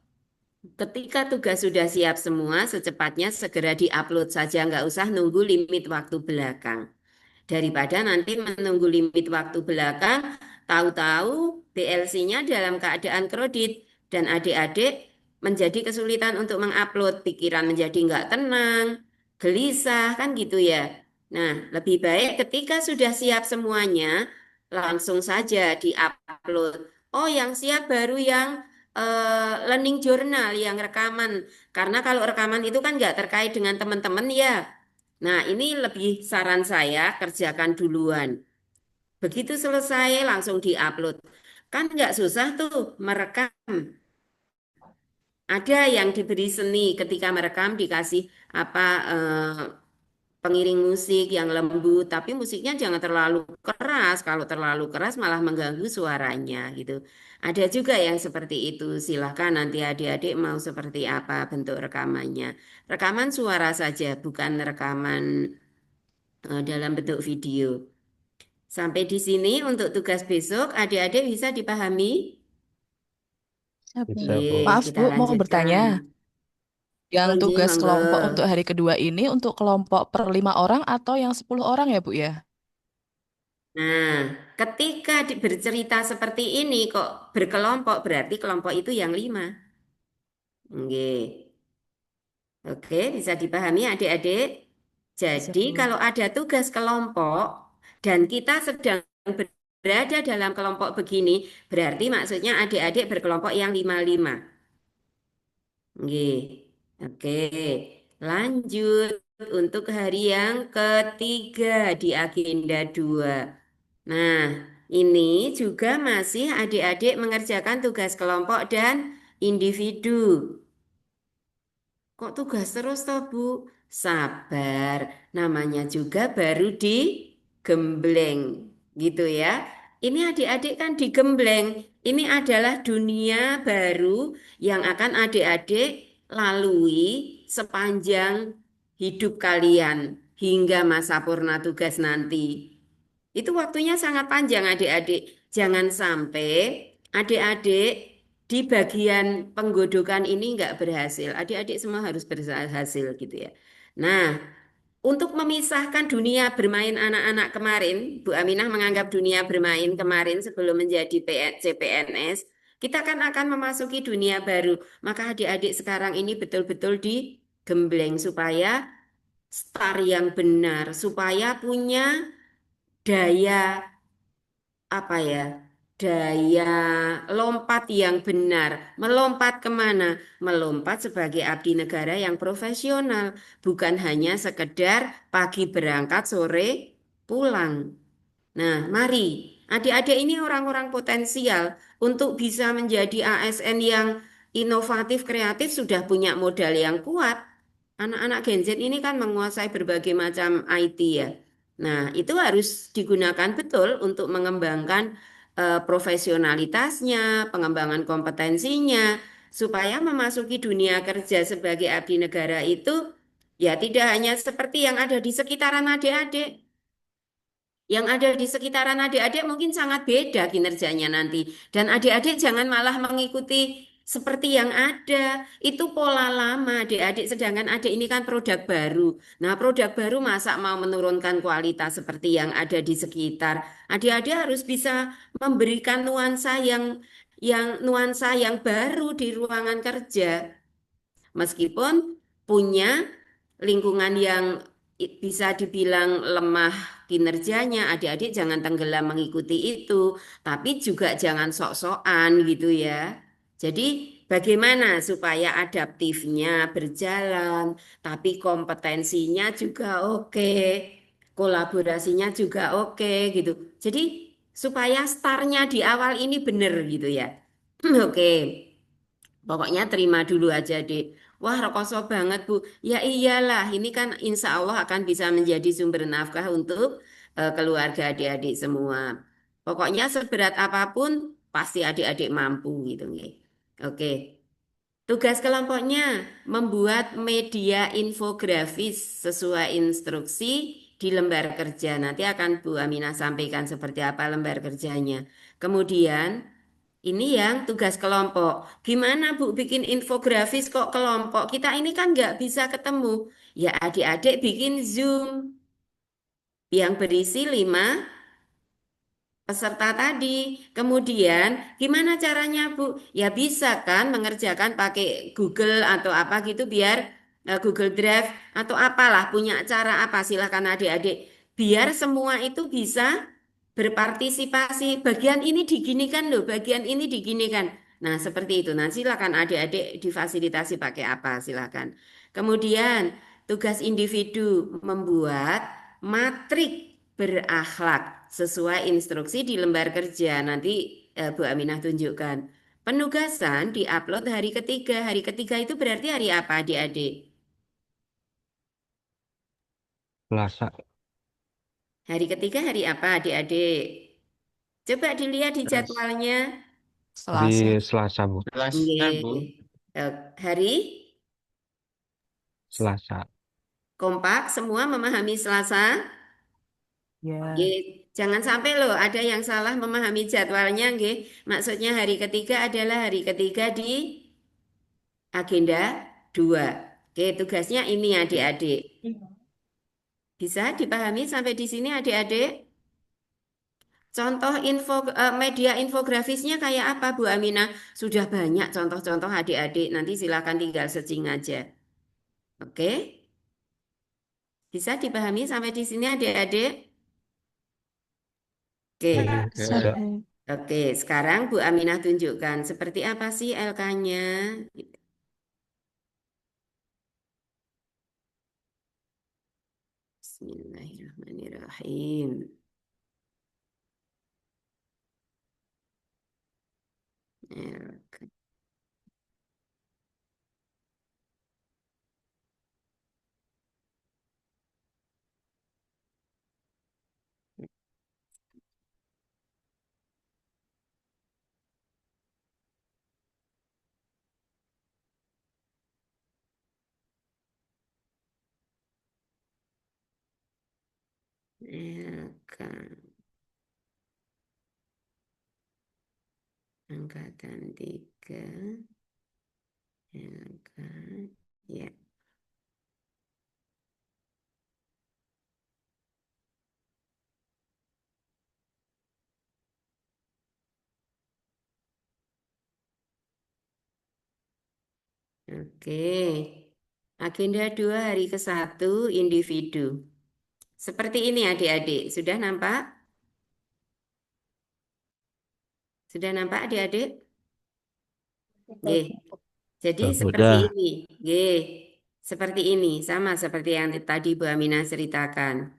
Ketika tugas sudah siap semua, secepatnya segera diupload saja, nggak usah nunggu limit waktu belakang. Daripada nanti menunggu limit waktu belakang, tahu-tahu BLC-nya dalam keadaan kredit dan adik-adik menjadi kesulitan untuk mengupload, pikiran menjadi nggak tenang, gelisah, kan gitu ya. Nah, lebih baik ketika sudah siap semuanya, langsung saja diupload. Oh, yang siap baru yang learning journal, yang rekaman. Karena kalau rekaman itu kan nggak terkait dengan teman-teman ya. Nah, ini lebih saran saya kerjakan duluan. Begitu selesai langsung diupload. Kan nggak susah tuh merekam. Ada yang diberi seni ketika merekam dikasih apa pengiring musik yang lembut, tapi musiknya jangan terlalu keras. Kalau terlalu keras malah mengganggu suaranya gitu. Ada juga yang seperti itu. Silahkan nanti adik-adik mau seperti apa bentuk rekamannya. Rekaman suara saja, bukan rekaman dalam bentuk video. Sampai di sini untuk tugas besok, adik-adik bisa dipahami? Bisa, Bu. Bisa, Bu. Oke, Maaf, kita Bu, mau lanjutkan. bertanya. Yang Monggo, tugas monggo. kelompok untuk hari kedua ini untuk kelompok per 5 orang atau yang 10 orang ya, Bu ya? Nah, ketika bercerita seperti ini kok berkelompok, berarti kelompok itu yang 5. Oke, oke, bisa dipahami adik-adik? Bisa, Jadi Bu. kalau ada tugas kelompok dan kita sedang berada dalam kelompok begini, berarti maksudnya adik-adik berkelompok yang 5-5. Nggih. Oke, lanjut untuk hari yang ketiga di agenda 2. Nah, ini juga masih adik-adik mengerjakan tugas kelompok dan individu. Kok tugas terus toh, Bu? Sabar, namanya juga baru digembleng, gitu ya. Ini adik-adik kan digembleng. Ini adalah dunia baru yang akan adik-adik lalui sepanjang hidup kalian hingga masa purna tugas nanti. Itu waktunya sangat panjang adik-adik. Jangan sampai adik-adik di bagian penggodokan ini nggak berhasil. Adik-adik semua harus berhasil gitu ya. Nah, untuk memisahkan dunia bermain anak-anak kemarin, Bu Aminah menganggap dunia bermain kemarin sebelum menjadi CPNS, kita kan akan memasuki dunia baru. Maka adik-adik sekarang ini betul-betul digembleng supaya start yang benar, supaya punya daya apa ya, daya lompat yang benar. Melompat kemana? Melompat sebagai abdi negara yang profesional, bukan hanya sekedar pagi berangkat, sore pulang. Nah, mari adik-adik ini orang-orang potensial untuk bisa menjadi ASN yang inovatif, kreatif, sudah punya modal yang kuat. Anak-anak Gen Z ini kan menguasai berbagai macam IT ya. Nah, itu harus digunakan betul untuk mengembangkan profesionalitasnya, pengembangan kompetensinya, supaya memasuki dunia kerja sebagai abdi negara itu ya tidak hanya seperti yang ada di sekitaran adik-adik. Yang ada di sekitaran adik-adik mungkin sangat beda kinerjanya nanti. Dan adik-adik jangan malah mengikuti seperti yang ada. Itu pola lama adik-adik. Sedangkan adik ini kan produk baru. Nah, produk baru masa mau menurunkan kualitas seperti yang ada di sekitar. Adik-adik harus bisa memberikan nuansa yang baru di ruangan kerja. Meskipun punya lingkungan yang bisa dibilang lemah kinerjanya, adik-adik jangan tenggelam mengikuti itu, tapi juga jangan sok-sokan gitu ya. Jadi bagaimana supaya adaptifnya berjalan, tapi kompetensinya juga oke, kolaborasinya juga oke gitu. Jadi supaya startnya di awal ini benar gitu ya. Oke. Pokoknya terima dulu aja, Dek. Wah, rekoso banget, Bu. Ya iyalah, ini kan insya Allah akan bisa menjadi sumber nafkah untuk keluarga adik-adik semua. Pokoknya seberat apapun, pasti adik-adik mampu gitu, nggih. Oke. Tugas kelompoknya membuat media infografis sesuai instruksi di lembar kerja. Nanti akan Bu Aminah sampaikan seperti apa lembar kerjanya. Kemudian ini yang tugas kelompok. Gimana Bu bikin infografis kok kelompok? Kita ini kan nggak bisa ketemu. Ya adik-adik bikin Zoom yang berisi 5 peserta tadi. Kemudian gimana caranya Bu? Ya bisa kan mengerjakan pakai Google atau apa gitu biar Google Drive atau apalah punya cara apa silahkan adik-adik. Biar semua itu bisa berpartisipasi. Bagian ini diginikan loh, bagian ini diginikan. Nah seperti itu. Nah silakan adik-adik difasilitasi pakai apa silakan. Kemudian tugas individu membuat matrik berakhlak sesuai instruksi di lembar kerja. Nanti Bu Aminah tunjukkan. Penugasan diupload hari ketiga. Hari ketiga itu berarti hari apa adik-adik? Selasa Hari ketiga hari apa adik-adik? Coba dilihat di Selas- jadwalnya. di Selasa. Selasa, Bu. Selasa, Bu. Nggih. Hari Selasa. kompak semua memahami Selasa. Ya. Nggih. Jangan sampai loh ada yang salah memahami jadwalnya nggih. Maksudnya hari ketiga adalah hari ketiga di agenda 2. Oke, tugasnya ini adik-adik. Bisa dipahami sampai di sini adik-adik? Contoh media infografisnya kayak apa Bu Aminah? Sudah banyak contoh-contoh adik-adik. Nanti silakan tinggal searching aja. Oke? Bisa dipahami sampai di sini adik-adik? Oke. Bisa. Sampai. Oke, sekarang Bu Aminah tunjukkan seperti apa sih LK-nya? Bismillahirrahmanirrahim. LK. LK. Angkatan 3. LK. Ya. Oke. Agenda 2 hari ke-1 individu. Seperti ini adik-adik. Sudah nampak? Sudah nampak adik-adik? Nggih. Jadi seperti Udah. ini. Nggih. Seperti ini. Sama seperti yang tadi Bu Aminah ceritakan.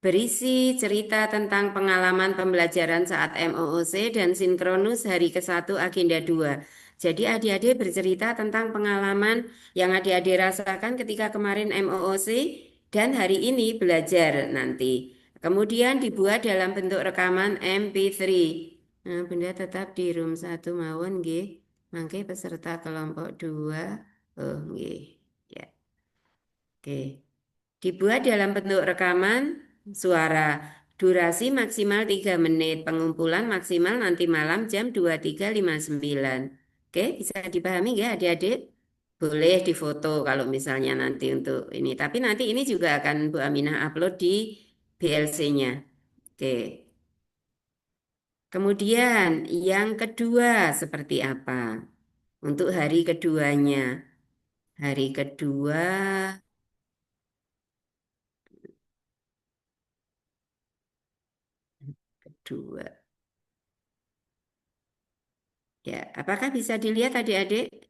Berisi cerita tentang pengalaman pembelajaran saat MOOC dan sinkronus hari ke-1 agenda 2. Jadi adik-adik bercerita tentang pengalaman yang adik-adik rasakan ketika kemarin MOOC dan hari ini belajar nanti. Kemudian dibuat dalam bentuk rekaman MP3. Nah, benda tetap di room 1 mawon nggih. Mangke peserta kelompok 2. Oh, nggih. Ya. Oke. Dibuat dalam bentuk rekaman suara. Durasi maksimal 3 menit. Pengumpulan maksimal nanti malam jam 23.59. Oke, bisa dipahami ya adik-adik? Boleh difoto kalau misalnya nanti untuk ini. Tapi nanti ini juga akan Bu Aminah upload di BLC-nya. Oke. Kemudian yang kedua seperti apa? Untuk hari keduanya. Hari kedua, kedua. Ya, apakah bisa dilihat adik-adik?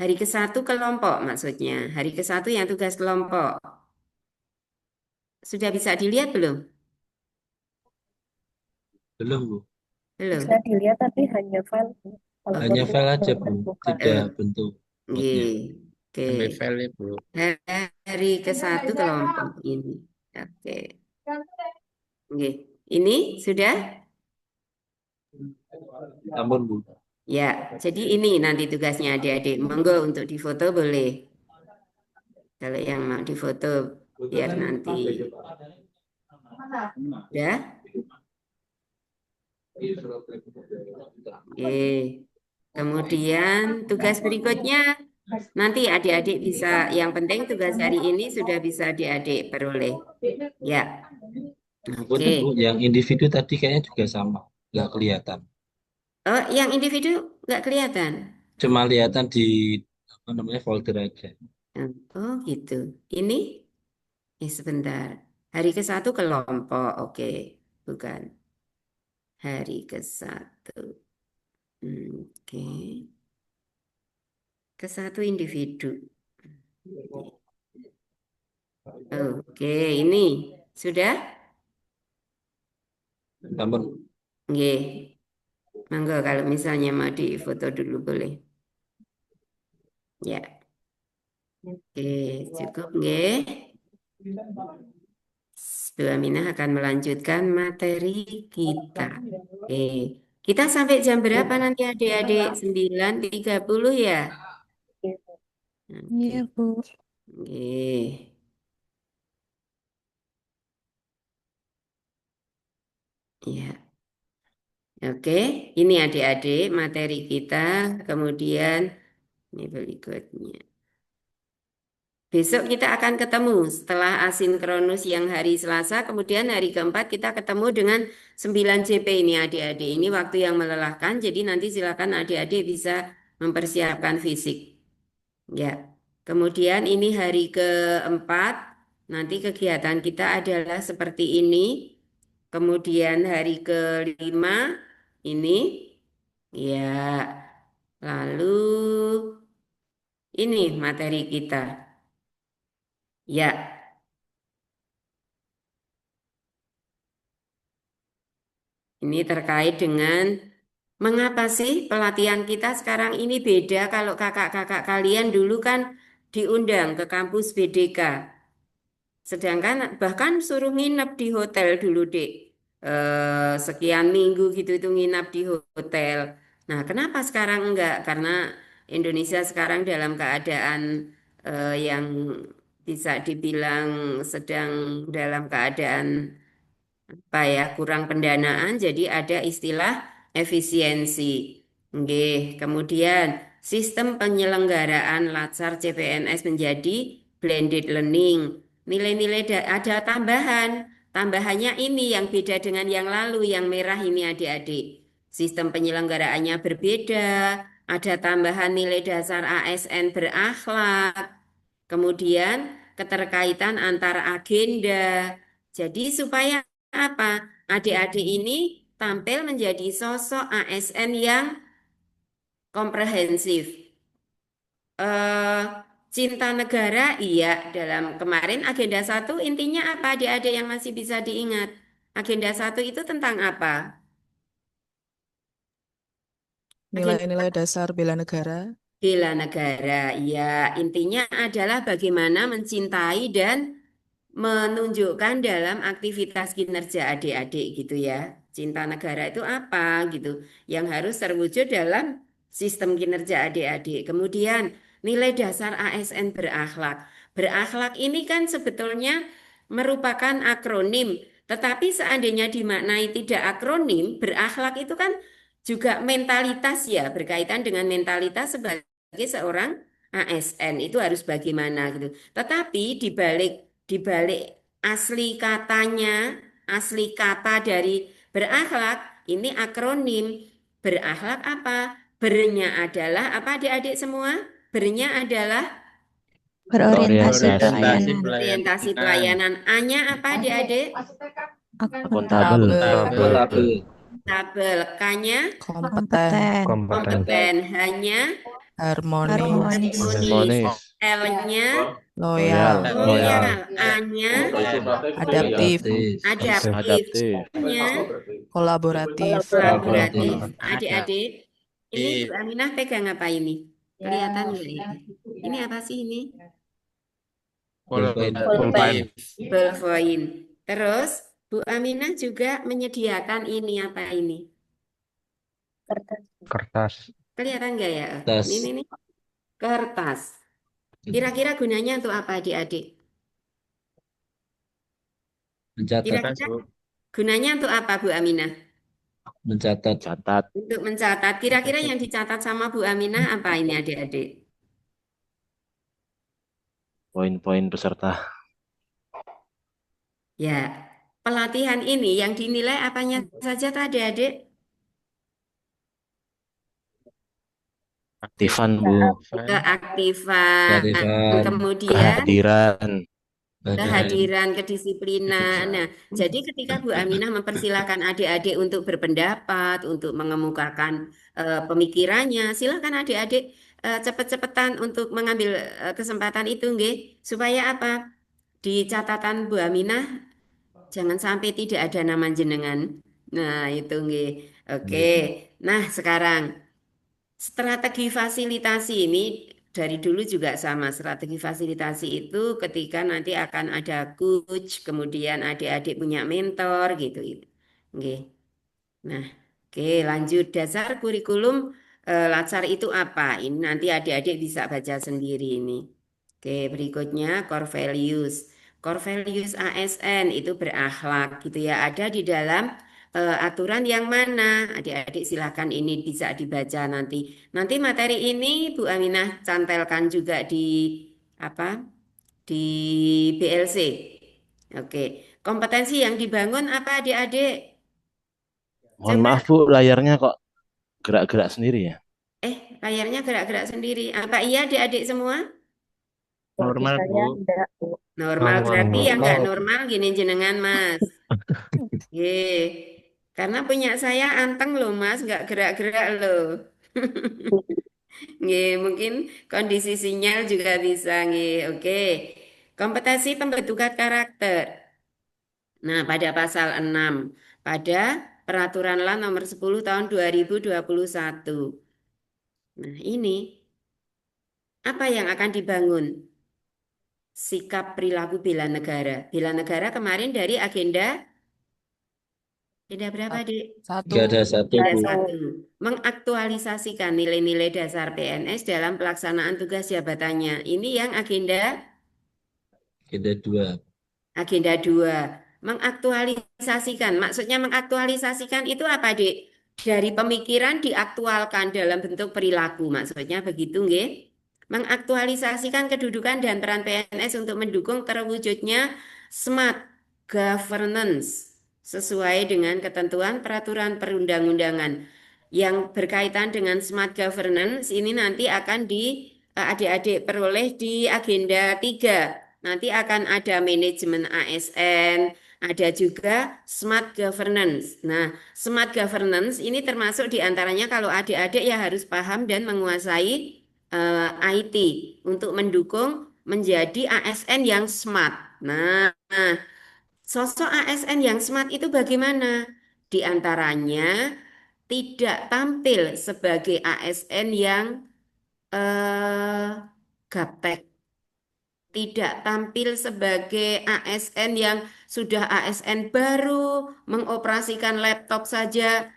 Hari ke-1 kelompok maksudnya. Hari ke-1 yang tugas kelompok. Sudah bisa dilihat belum? Belum, Bu. Belum. Bisa dilihat tapi hanya file. Kalau Hanya bentuk file aja, Bu. gambar bukan. Tidak Eh, bentuk. Maksudnya Oke. sampai file ya Bu. Hari ke-1 kelompok ini. Oke. Oke. Ini sudah? Ampun Bu. Ya, jadi ini nanti tugasnya adik-adik. Monggo untuk difoto boleh. Kalau yang mau difoto biar nanti. Ya? Oke. Kemudian tugas berikutnya nanti adik-adik bisa, yang penting tugas hari ini sudah bisa adik-adik peroleh. Ya, Bu, oke. yang individu tadi kayaknya juga sama, nggak kelihatan. Oh, yang individu nggak kelihatan. Cuma kelihatan di apa namanya folder aja. Oh, gitu. Ini, sebentar. Hari ke-1 kelompok, oke. Bukan. Hari ke-1. Oke. Ke-1 individu. Oke, ini sudah? Ampun. Nggih. Monggo kalau misalnya mau difoto dulu boleh. Ya. Oke, cukup nggih. Bu Aminah akan melanjutkan materi kita. Oke. Kita sampai jam berapa nanti adik-adik? 9.30 ya? Oke. Iya, Bu. Oke. Ya. Oke, ini adik-adik materi kita. Kemudian ini berikutnya. Besok kita akan ketemu setelah asinkronus yang hari Selasa, kemudian hari keempat kita ketemu dengan 9 JP ini adik-adik. Ini waktu yang melelahkan, jadi nanti silakan adik-adik bisa mempersiapkan fisik. Ya, kemudian ini hari keempat, nanti kegiatan kita adalah seperti ini. Kemudian hari kelima ini, ya, lalu ini materi kita. Ya, ini terkait dengan mengapa sih pelatihan kita sekarang ini beda kalau kakak-kakak kalian dulu kan diundang ke kampus BDK. Sedangkan bahkan suruh nginep di hotel dulu, Dek. Sekian minggu gitu itu nginap di hotel. Nah, kenapa sekarang enggak? Karena Indonesia sekarang dalam keadaan yang bisa dibilang sedang dalam keadaan apa ya, kurang pendanaan, jadi ada istilah efisiensi. Nggih. Kemudian sistem penyelenggaraan Latsar CPNS menjadi blended learning. Nilai-nilai ada tambahan. Tambahannya ini yang beda dengan yang lalu, yang merah ini adik-adik. Sistem penyelenggaraannya berbeda, ada tambahan nilai dasar ASN berakhlak, kemudian keterkaitan antar agenda. Jadi supaya apa? Adik-adik ini tampil menjadi sosok ASN yang komprehensif. Eh, cinta negara, iya. Dalam kemarin agenda 1 intinya apa adik-adik yang masih bisa diingat? Agenda 1 itu tentang apa? Agenda Nilai-nilai dasar bela negara. bela negara, ya intinya adalah bagaimana mencintai dan menunjukkan dalam aktivitas kinerja adik-adik gitu ya. Cinta negara itu apa gitu yang harus terwujud dalam sistem kinerja adik-adik. Kemudian nilai dasar ASN berakhlak. Berakhlak ini kan sebetulnya merupakan akronim, tetapi seandainya dimaknai tidak akronim, berakhlak itu kan juga mentalitas ya, berkaitan dengan mentalitas sebagai seorang ASN itu harus bagaimana gitu. Tetapi di balik asli katanya, asli kata dari berakhlak, ini akronim. Berakhlak apa? Bernya adalah apa adik-adik semua? Bernya adalah Berorientasi Berorientasi pelayanan. orientasi pelayanan. A-nya apa adik-adik? Akuntabel. Akuntabel. Tabel. K-nya Kompeten. Kompeten. kompeten. H-nya Harmonis. Harmonis. Harmonis. L-nya Loyal. loyal. A-nya Adaptif. adaptif. Adaptif. O-nya Kolaboratif. kolaboratif. Adik-adik, ini Bu Aminah pegang apa ini? Kelihatan nggak ya? Ini apa sih ini? Pulpen. Pulpen. Ballpoint. Terus Bu Aminah juga menyediakan ini apa ini? Kertas. Kertas. Kelihatan nggak ya? Tas. Ini nih kertas. Kira-kira gunanya untuk apa adik-adik? Mencatat. Kira-kira gunanya untuk apa Bu Aminah? Mencatat. Catat. Untuk mencatat. Kira-kira yang dicatat sama Bu Aminah apa ini adik-adik? Poin-poin peserta. Ya, pelatihan ini yang dinilai apanya saja tadi adik? Aktifan, Bu. Keaktifan, Keaktifan. kemudian Kehadiran. kehadiran, kedisiplinan. Nah, jadi ketika Bu Aminah mempersilahkan adik-adik untuk berpendapat, untuk mengemukakan pemikirannya, silakan adik-adik cepet-cepetan untuk mengambil kesempatan itu, nggih. Supaya apa? Di catatan Bu Aminah jangan sampai tidak ada nama jenengan. Nah, itu nggih. Oke. Nah, sekarang strategi fasilitasi ini dari dulu juga sama. Strategi fasilitasi itu ketika nanti akan ada coach, kemudian adik-adik punya mentor gitu. Nggih. Nah, oke, lanjut dasar kurikulum Latsar itu apa? Ini nanti adik-adik bisa baca sendiri ini. Oke, berikutnya core values. Core values ASN itu berakhlak gitu ya. Ada di dalam aturan yang mana? Adik-adik silakan ini bisa dibaca nanti. Nanti materi ini Bu Aminah cantelkan juga di apa? Di BLC. Oke, kompetensi yang dibangun apa adik-adik? Mohon Coba. maaf, Bu, layarnya kok gerak-gerak sendiri ya? Layarnya gerak-gerak sendiri. Apa iya adik-adik semua? Normal, Saya Bu. enggak, Bu. Normal Normal, berarti yang nggak normal. normal gini jenengan Mas. Ye, karena punya saya anteng loh Mas, nggak gerak-gerak loh. Nggih, mungkin kondisi sinyal juga bisa nggih. Oke. Kompetensi pembentukan karakter. Nah, pada pasal 6 pada Peraturan Land Nomor 10 Tahun 2021. Nah, ini apa yang akan dibangun? Sikap perilaku bela negara. Bela negara kemarin dari agenda berapa, Dek? Satu. Nggak ada satu, Agenda Bu. 1. Mengaktualisasikan nilai-nilai dasar PNS dalam pelaksanaan tugas jabatannya. Ini yang agenda Agenda 2. Agenda 2. Mengaktualisasikan. Maksudnya mengaktualisasikan itu apa, Dek? Dari pemikiran diaktualkan dalam bentuk perilaku. Maksudnya begitu, nggih? Mengaktualisasikan kedudukan dan peran PNS untuk mendukung terwujudnya smart governance sesuai dengan ketentuan peraturan perundang-undangan. Yang berkaitan dengan smart governance ini nanti akan adik-adik peroleh di agenda 3. Nanti akan ada manajemen ASN, ada juga smart governance. Nah, smart governance ini termasuk diantaranya kalau adik-adik ya harus paham dan menguasai IT untuk mendukung menjadi ASN yang smart. Nah, sosok ASN yang smart itu bagaimana? Di antaranya tidak tampil sebagai ASN yang eh, gaptek, tidak tampil sebagai ASN yang sudah ASN baru, mengoperasikan laptop saja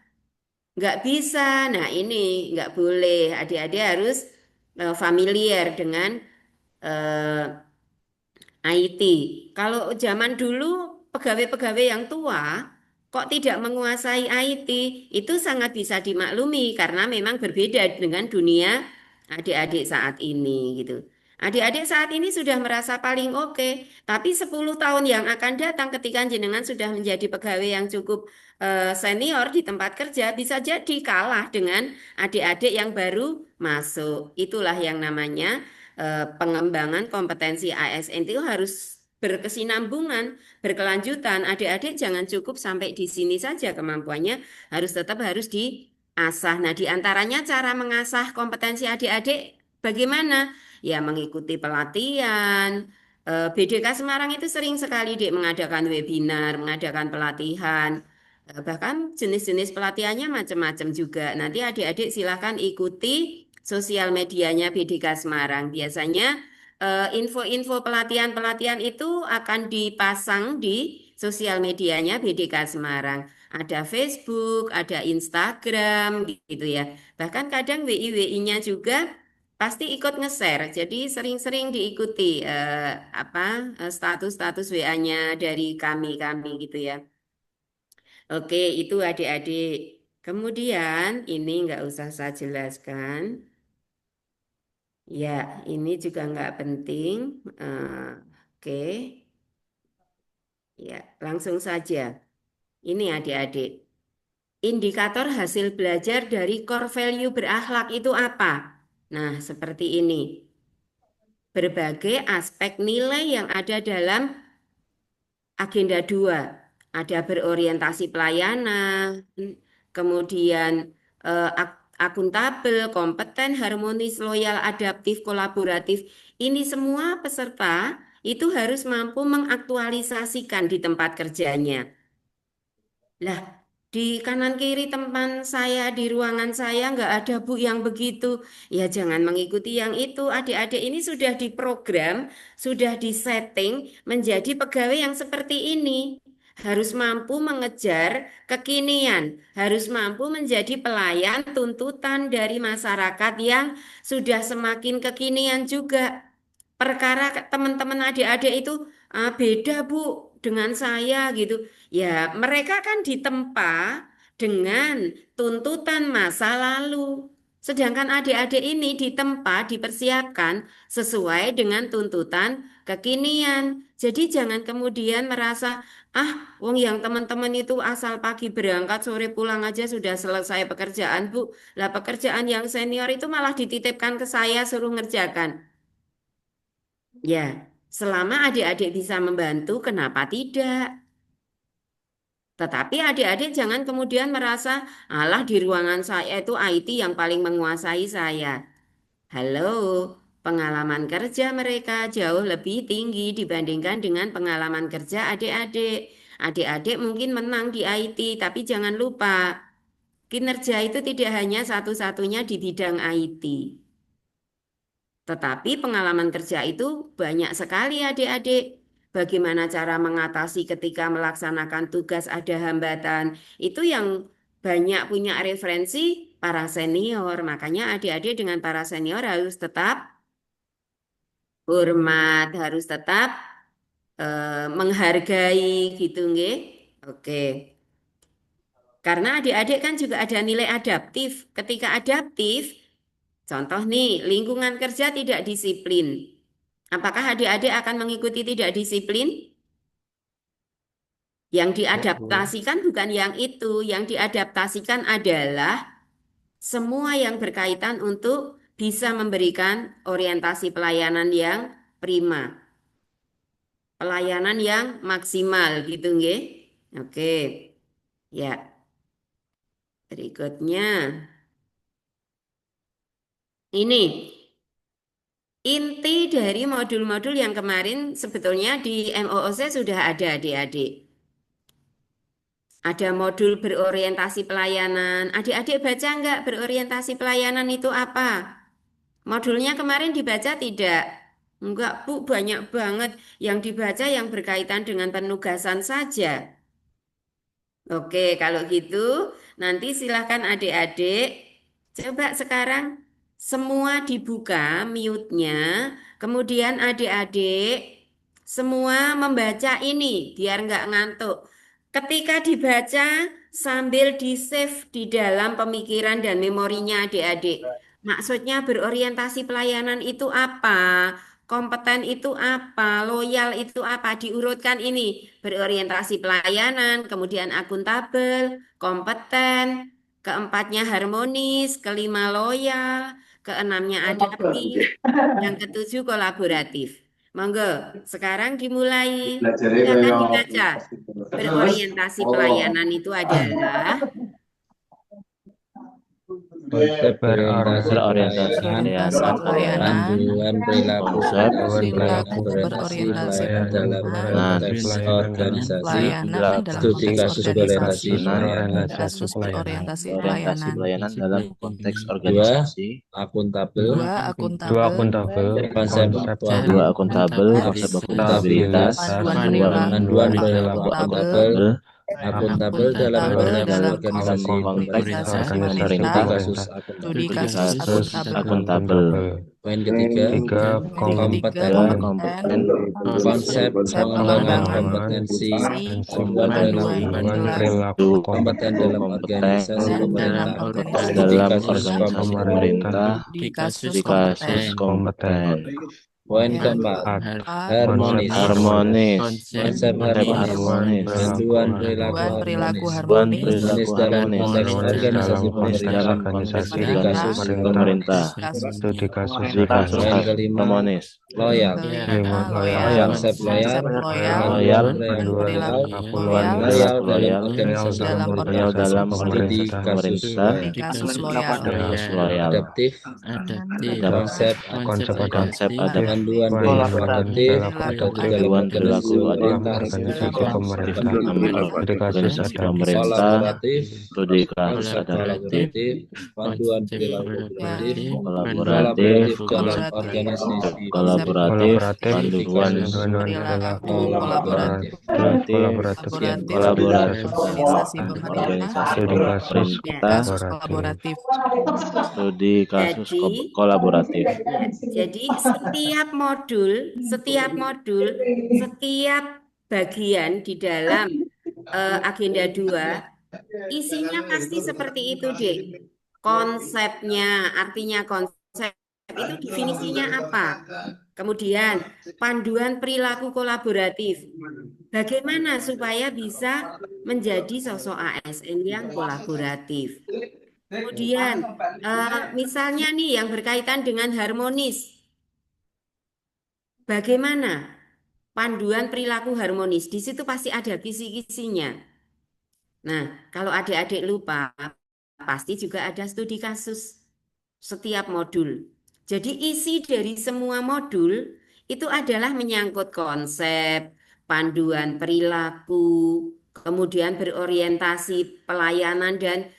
nggak bisa. Nah, ini nggak boleh. Adik-adik harus familiar dengan eh, IT. Kalau zaman dulu pegawai-pegawai yang tua kok tidak menguasai IT, itu sangat bisa dimaklumi karena memang berbeda dengan dunia adik-adik saat ini gitu. Adik-adik saat ini sudah merasa paling oke, tapi 10 tahun yang akan datang ketika jenengan sudah menjadi pegawai yang cukup senior di tempat kerja bisa jadi kalah dengan adik-adik yang baru masuk. Itulah yang namanya pengembangan kompetensi ASN itu harus berkesinambungan, berkelanjutan. Adik-adik jangan cukup sampai di sini saja kemampuannya, harus diasah. Nah, di antaranya cara mengasah kompetensi adik-adik bagaimana? Ya, mengikuti pelatihan. BDK Semarang itu sering sekali Dek mengadakan webinar, mengadakan pelatihan. Bahkan jenis-jenis pelatihannya macam-macam juga. Nanti adik-adik silakan ikuti sosial medianya BDK Semarang. Biasanya info-info pelatihan-pelatihan itu akan dipasang di sosial medianya BDK Semarang. Ada Facebook, ada Instagram gitu ya. Bahkan kadang WI-WI-nya juga pasti ikut nge-share. Jadi sering-sering diikuti apa status-status WA-nya dari kami gitu ya. Oke, itu adik-adik. Kemudian ini nggak usah saya jelaskan. Ya, ini juga nggak penting. Oke, ya langsung saja. Ini adik-adik. Indikator hasil belajar dari core value berakhlak itu apa? Nah, seperti ini. Berbagai aspek nilai yang ada dalam agenda 2 ada berorientasi pelayanan, kemudian akuntabel, kompeten, harmonis, loyal, adaptif, kolaboratif. Ini semua peserta itu harus mampu mengaktualisasikan di tempat kerjanya. Lah, di kanan kiri teman saya, di ruangan saya nggak ada Bu yang begitu. Ya jangan mengikuti yang itu. Adik-adik ini sudah diprogram, sudah disetting menjadi pegawai yang seperti ini. Harus mampu mengejar kekinian, harus mampu menjadi pelayan tuntutan dari masyarakat yang sudah semakin kekinian juga. Perkara teman-teman adik-adik itu beda Bu dengan saya gitu. Ya, mereka kan ditempa dengan tuntutan masa lalu. Sedangkan adik-adik ini ditempa, dipersiapkan sesuai dengan tuntutan kekinian. Jadi jangan kemudian merasa, wong yang teman-teman itu asal pagi berangkat, sore pulang aja sudah selesai pekerjaan, Bu. Lah pekerjaan yang senior itu malah dititipkan ke saya suruh ngerjakan. Ya, selama adik-adik bisa membantu, kenapa tidak? Tetapi adik-adik jangan kemudian merasa, alah di ruangan saya itu IT yang paling menguasai saya. Halo, pengalaman kerja mereka jauh lebih tinggi dibandingkan dengan pengalaman kerja adik-adik. Adik-adik mungkin menang di IT, tapi jangan lupa, kinerja itu tidak hanya satu-satunya di bidang IT. Tetapi pengalaman kerja itu banyak sekali adik-adik. Bagaimana cara mengatasi ketika melaksanakan tugas ada hambatan. Itu yang banyak punya referensi para senior. Makanya adik-adik dengan para senior harus tetap hormat, harus tetap menghargai gitu nggih. Oke. Karena adik-adik kan juga ada nilai adaptif. Ketika adaptif, contoh nih, lingkungan kerja tidak disiplin. Apakah adik-adik akan mengikuti tidak disiplin? Yang diadaptasikan bukan yang itu, yang diadaptasikan adalah semua yang berkaitan untuk bisa memberikan orientasi pelayanan yang prima, pelayanan yang maksimal gitu nggih. Oke. Ya, berikutnya. Ini inti dari modul-modul yang kemarin sebetulnya di MOOC sudah ada adik-adik. Ada modul berorientasi pelayanan. Adik-adik baca enggak berorientasi pelayanan itu apa? Modulnya kemarin dibaca tidak? Enggak, Bu, banyak banget yang dibaca yang berkaitan dengan penugasan saja. Oke, kalau gitu nanti silahkan adik-adik coba sekarang semua dibuka mute-nya, kemudian adik-adik semua membaca ini biar nggak ngantuk. Ketika dibaca sambil di-save di dalam pemikiran dan memorinya adik-adik. Maksudnya berorientasi pelayanan itu apa? Kompeten itu apa? Loyal itu apa? Diurutkan ini. Berorientasi pelayanan, kemudian akuntabel, kompeten, keempatnya harmonis, kelima loyal, keenamnya adaptif, yang ketujuh kolaboratif. Monggo, sekarang dimulai. Belajarnya Silakan kayak dibaca. Berorientasi pelayanan itu adalah konsep berorientasi berorientasi Orientasi pelayanan, pelayanan, panduan perilaku konsep perilaku berorientasi berorientasi pelayanan dalam pelayanan, konteks organisasi, pelayanan dalam studi konteks kasus organisasi, berorientasi pelayanan. kasus berorientasi orientasi pelayanan. pelayanan dalam konteks Dua, organisasi, akuntabel, Dua, akuntabel, konsep dan dua akuntabel, konsep akuntabilitas, panduan perilaku dua akuntabel, akuntabel dalam konteks dalam organisasi konteks organisasi pemerintah, pemerintah, studi kasus studi kasus kasus akuntabel. Poin ketiga, kompeten, Kompeten, konsep pengembangan kompetensi panduan perilaku, kompeten dalam organisasi dalam pemerintah, organisasi studi dalam kasus organisasi kompeten. pemerintah, di kasus di kasus kompeten. Poin Yang keempat, keempat, harmonis, Harmonis, konsep konsep harmonis, harmonis, panduan perilaku panduan perilaku harmonis, harmonis, harmonis dalam konteks organisasi harmonis dalam pemerintah, konteks studi kasus pemerintah, kasus di kasus Poin kelima, harmonis, loyal, kelima, loyal, konsep loyal, loyal, panduan loyal, perilaku loyal, loyal dalam loyal, organisasi dalam loyal dalam studi organisasi kasus pemerintah, loyal, di kasus loyal, kasus loyal, adaptif, konsep konsep adaptif, panduan perilaku adaptif perilaku dalam panduan organisasi perilaku pemerintah, organisasi pemerintah, kolaboratif, studi kasus konsep adaptif, kolaboratif, panduan perilaku kooperatif, kolaboratif, dalam konsep organisasi kolaboratif, panduan perilaku kolaboratif. kolaboratif, kolaboratif, organisasi dalam pemerintah, organisasi Ya. pemerintah, kasus kolaboratif. studi kasus Jadi, kolaboratif. ya, jadi setiap modul, setiap bagian di dalam agenda 2 isinya pasti seperti itu, Dek. Konsepnya, artinya konsep itu definisinya apa? Kemudian panduan perilaku kolaboratif. Bagaimana supaya bisa menjadi sosok ASN yang kolaboratif? Kemudian, misalnya nih yang berkaitan dengan harmonis. Bagaimana panduan perilaku harmonis? Di situ pasti ada kisi-kisinya. Nah, kalau adik-adik lupa, pasti juga ada studi kasus setiap modul. Jadi isi dari semua modul itu adalah menyangkut konsep, panduan perilaku, kemudian berorientasi pelayanan dan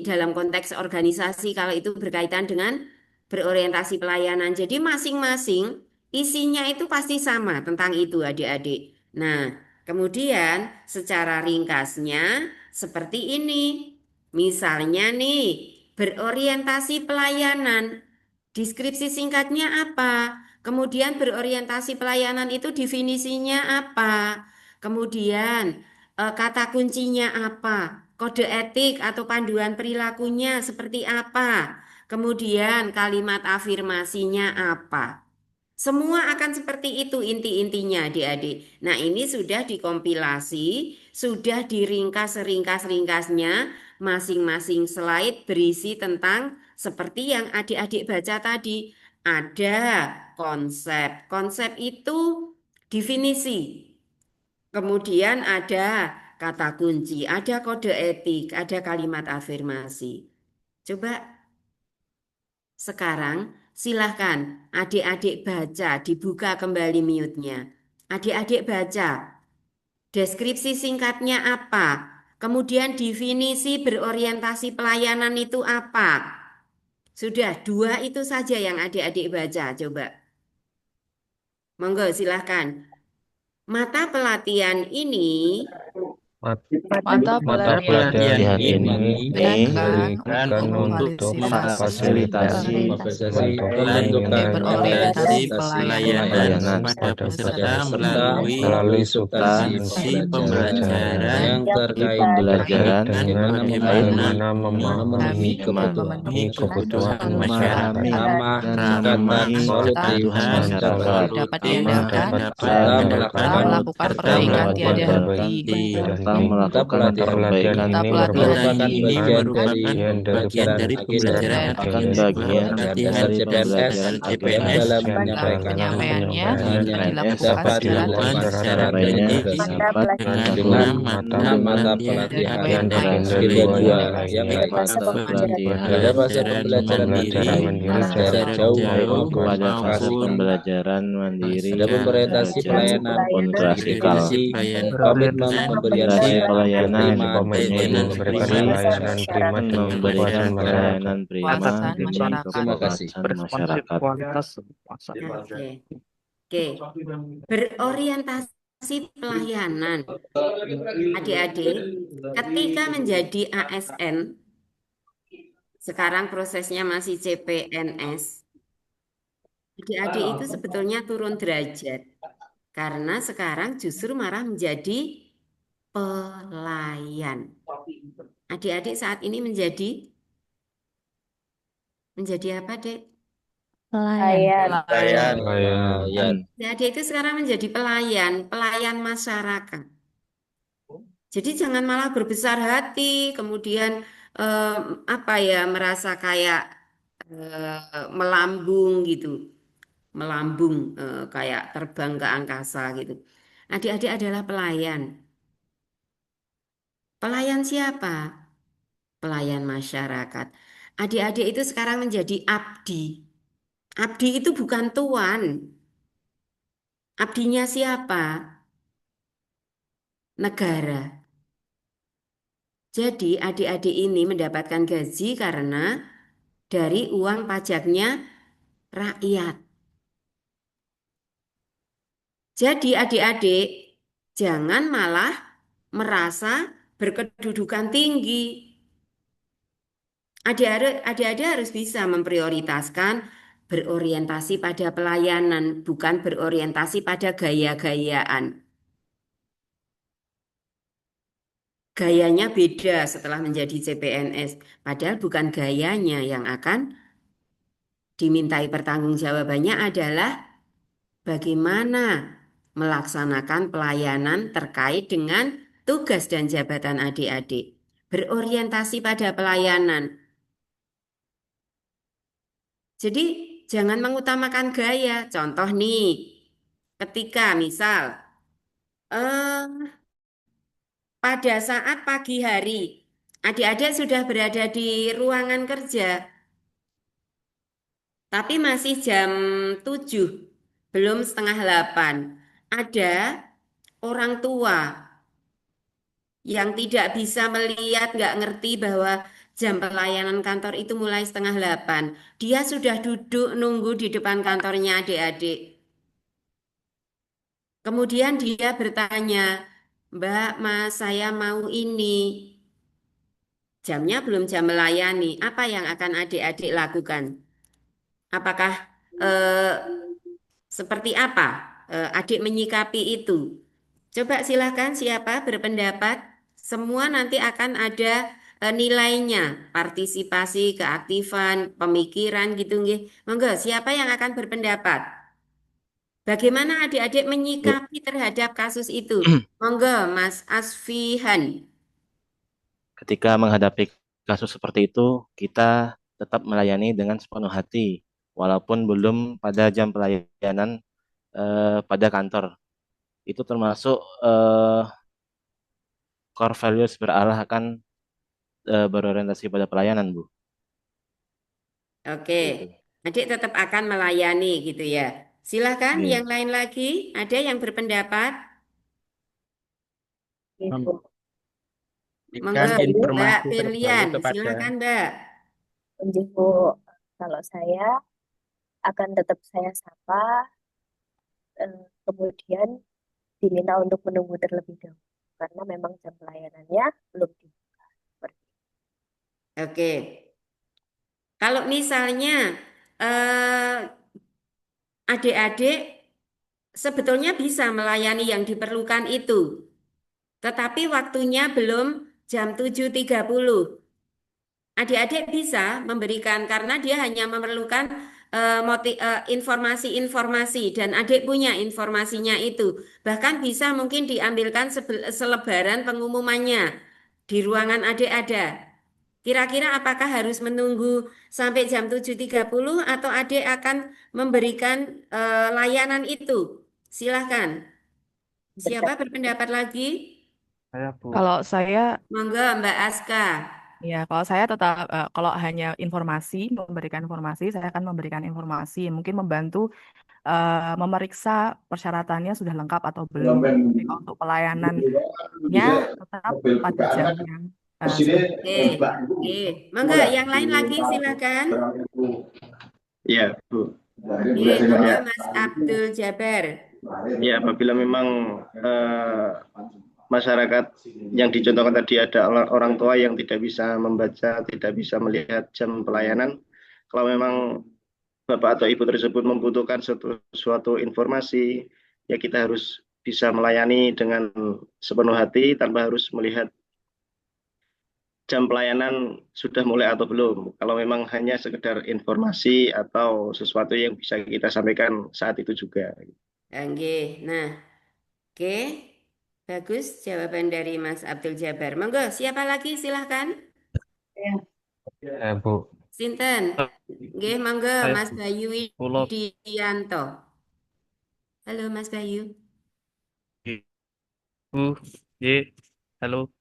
dalam konteks organisasi kalau itu berkaitan dengan berorientasi pelayanan. Jadi masing-masing isinya itu pasti sama tentang itu adik-adik. Nah, kemudian secara ringkasnya seperti ini. Misalnya nih, berorientasi pelayanan. Deskripsi singkatnya apa? Kemudian berorientasi pelayanan itu definisinya apa? Kemudian kata kuncinya apa? Kode etik atau panduan perilakunya seperti apa? Kemudian kalimat afirmasinya apa? Semua akan seperti itu inti-intinya adik-adik. Nah, ini sudah dikompilasi, sudah diringkas seringkas-ringkasnya, masing-masing slide berisi tentang seperti yang adik-adik baca tadi. Ada konsep. Konsep itu definisi. Kemudian ada kata kunci, ada kode etik, ada kalimat afirmasi. Coba sekarang silahkan adik-adik baca, dibuka kembali mute-nya. Adik-adik baca, deskripsi singkatnya apa? Kemudian definisi berorientasi pelayanan itu apa? Sudah, 2 itu saja yang adik-adik baca, coba. Monggo silahkan. Mata pelatihan ini Mata pelatihan ini digunakan untuk memfasilitasi pembentukan berorientasi pelayanan pada peserta melalui substansi pembelajaran yang terkait pembelajaran dengan bagaimana memahami kebutuhan memahami ramah dan memahami solutif kebutuhan masyarakat, dapat diandalkan serta melakukan perbaikan perbaikan tiada henti serta melakukan pelatihan perbaikan Mata ini pelatihan merupakan ini bagian dari pembelajaran bagian dari pembelajaran pembelajaran agenda AGPN CPNS. dalam menyampaikan penyampaiannya penyampaiannya dilakukan dapat secara dilakukan tertulis secara Mata tertulis pelajaran dengan mata 6 mata dan pelatihan UNS agenda 2 yang pada lain. fase pembelajaran Pada fase pembelajaran mandiri jarak jauh maupun pada fase klasikal. pembelajaran mandiri Adapun orientasi pelayanan maupun klasikal. definisi komitmen pemberian Orientasi pelayanan pelayanan prima dan memberikan pelayanan prima dan memberikan pelayanan prima kepuasan demi masyarakat. Terima kasih. kepuasan masyarakat. Oke. Oke. Berorientasi pelayanan. Adik-adik, ketika menjadi ASN, sekarang prosesnya masih CPNS, adik-adik itu sebetulnya turun derajat. Karena sekarang justru malah menjadi pelayan. Adik-adik saat ini menjadi apa, Dek? Pelayan. pelayan. Pelayan. Adik-adik itu sekarang menjadi pelayan masyarakat. Jadi jangan malah berbesar hati, kemudian apa ya, merasa kayak melambung gitu, melambung kayak terbang ke angkasa gitu. Adik-adik adalah pelayan. Pelayan siapa? Pelayan masyarakat. Adik-adik itu sekarang menjadi abdi. Abdi itu bukan tuan. Abdinya siapa? Negara. Jadi adik-adik ini mendapatkan gaji karena dari uang pajaknya rakyat. Jadi adik-adik jangan malah merasa berkedudukan tinggi. Adik-adik harus bisa memprioritaskan berorientasi pada pelayanan, bukan berorientasi pada gaya-gayaan. Gayanya beda setelah menjadi CPNS, padahal bukan gayanya yang akan dimintai pertanggungjawabannya adalah bagaimana melaksanakan pelayanan terkait dengan tugas dan jabatan adik-adik. Berorientasi pada pelayanan. Jadi jangan mengutamakan gaya. Contoh nih, ketika misal pada saat pagi hari, adik-adik sudah berada di ruangan kerja, tapi masih jam 7, belum setengah 8. Ada orang tua yang tidak bisa melihat, nggak ngerti bahwa jam pelayanan kantor itu mulai setengah 8. Dia sudah duduk nunggu di depan kantornya adik-adik. Kemudian dia bertanya, Mbak, Mas, saya mau ini. Jamnya belum jam melayani. Apa yang akan adik-adik lakukan? Apakah eh, seperti apa adik menyikapi itu? Coba silahkan siapa berpendapat. Semua nanti akan ada nilainya, partisipasi, keaktifan, pemikiran gitu nggih. Monggo, siapa yang akan berpendapat? Bagaimana adik-adik menyikapi terhadap kasus itu? Monggo, Mas Asfihan. Ketika menghadapi kasus seperti itu, kita tetap melayani dengan sepenuh hati, walaupun belum pada jam pelayanan pada kantor. Itu termasuk core values berarah akan berorientasi pada pelayanan, Bu. Oke, Gitu. adik tetap akan melayani gitu ya. Silahkan Iya. yang lain lagi, ada yang berpendapat? Ibu. Monggo, Mbak informasi terbaru Firlian, kepada silahkan Mbak. Bu, kalau saya akan tetap saya sapa, kemudian diminta untuk menunggu terlebih dahulu karena memang jam pelayanannya belum dibuka. Seperti itu. Oke, kalau misalnya eh, adik-adik sebetulnya bisa melayani yang diperlukan itu, tetapi waktunya belum jam 7.30. Adik-adik bisa memberikan karena dia hanya memerlukan informasi-informasi dan adik punya informasinya itu. Bahkan bisa mungkin diambilkan selebaran pengumumannya di ruangan adik ada. Kira-kira apakah harus menunggu sampai jam 7.30 atau adik akan memberikan layanan itu? Silahkan. Siapa Berdasarkan berpendapat lagi? Saya, Bu. Kalau saya, Monggo Mbak Aska. ya, kalau saya tetap, kalau hanya informasi, memberikan informasi, saya akan memberikan informasi. Mungkin membantu memeriksa persyaratannya sudah lengkap atau belum. Tapi kalau untuk pelayanannya tetap pada jam yang Oke, oke. Monggo yang lain lagi silakan. Ya, Bu. Oke, monggo Mas Abdul Jabar. Ya, apabila memang masyarakat yang dicontohkan tadi ada orang tua yang tidak bisa membaca, tidak bisa melihat jam pelayanan, kalau memang Bapak atau Ibu tersebut membutuhkan suatu informasi, ya kita harus bisa melayani dengan sepenuh hati tanpa harus melihat jam pelayanan sudah mulai atau belum. Kalau memang hanya sekedar informasi atau sesuatu yang bisa kita sampaikan saat itu juga. Oke, nah, oke. Bagus jawaban dari Mas Abdul Jabar. Monggo, siapa lagi silahkan. Bu. Sinten. Nggih, monggo Saya, Mas Bayu Pulau. Widianto. Halo Mas Bayu. Bu. Y. Halo.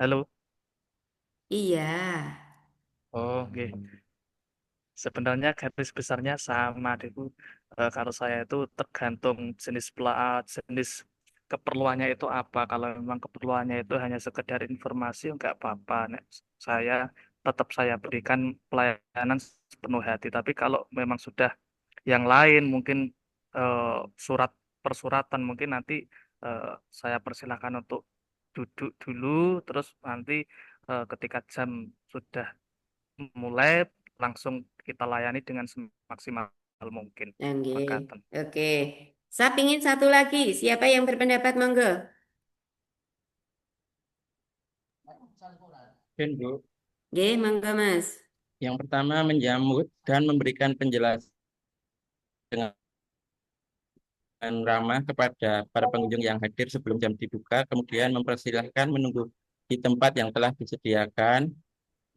Halo. Iya. Oh, oke. Sebenarnya garis besarnya sama deh, Bu. Kalau saya itu tergantung jenis keperluannya itu apa. Kalau memang keperluannya itu hanya sekedar informasi, nggak apa-apa. Nek, saya saya berikan pelayanan sepenuh hati. Tapi kalau memang sudah yang lain, mungkin eh, surat persuratan, mungkin nanti eh, saya persilahkan untuk duduk dulu, terus nanti ketika jam sudah mulai langsung kita layani dengan semaksimal mungkin. Oke. Makaten. Oke. Saya pingin satu lagi. Siapa yang berpendapat monggo? Bu. Nggih, monggo Mas. Yang pertama menjamu dan memberikan penjelasan dengan ramah kepada para pengunjung yang hadir sebelum jam dibuka, kemudian mempersilahkan menunggu di tempat yang telah disediakan,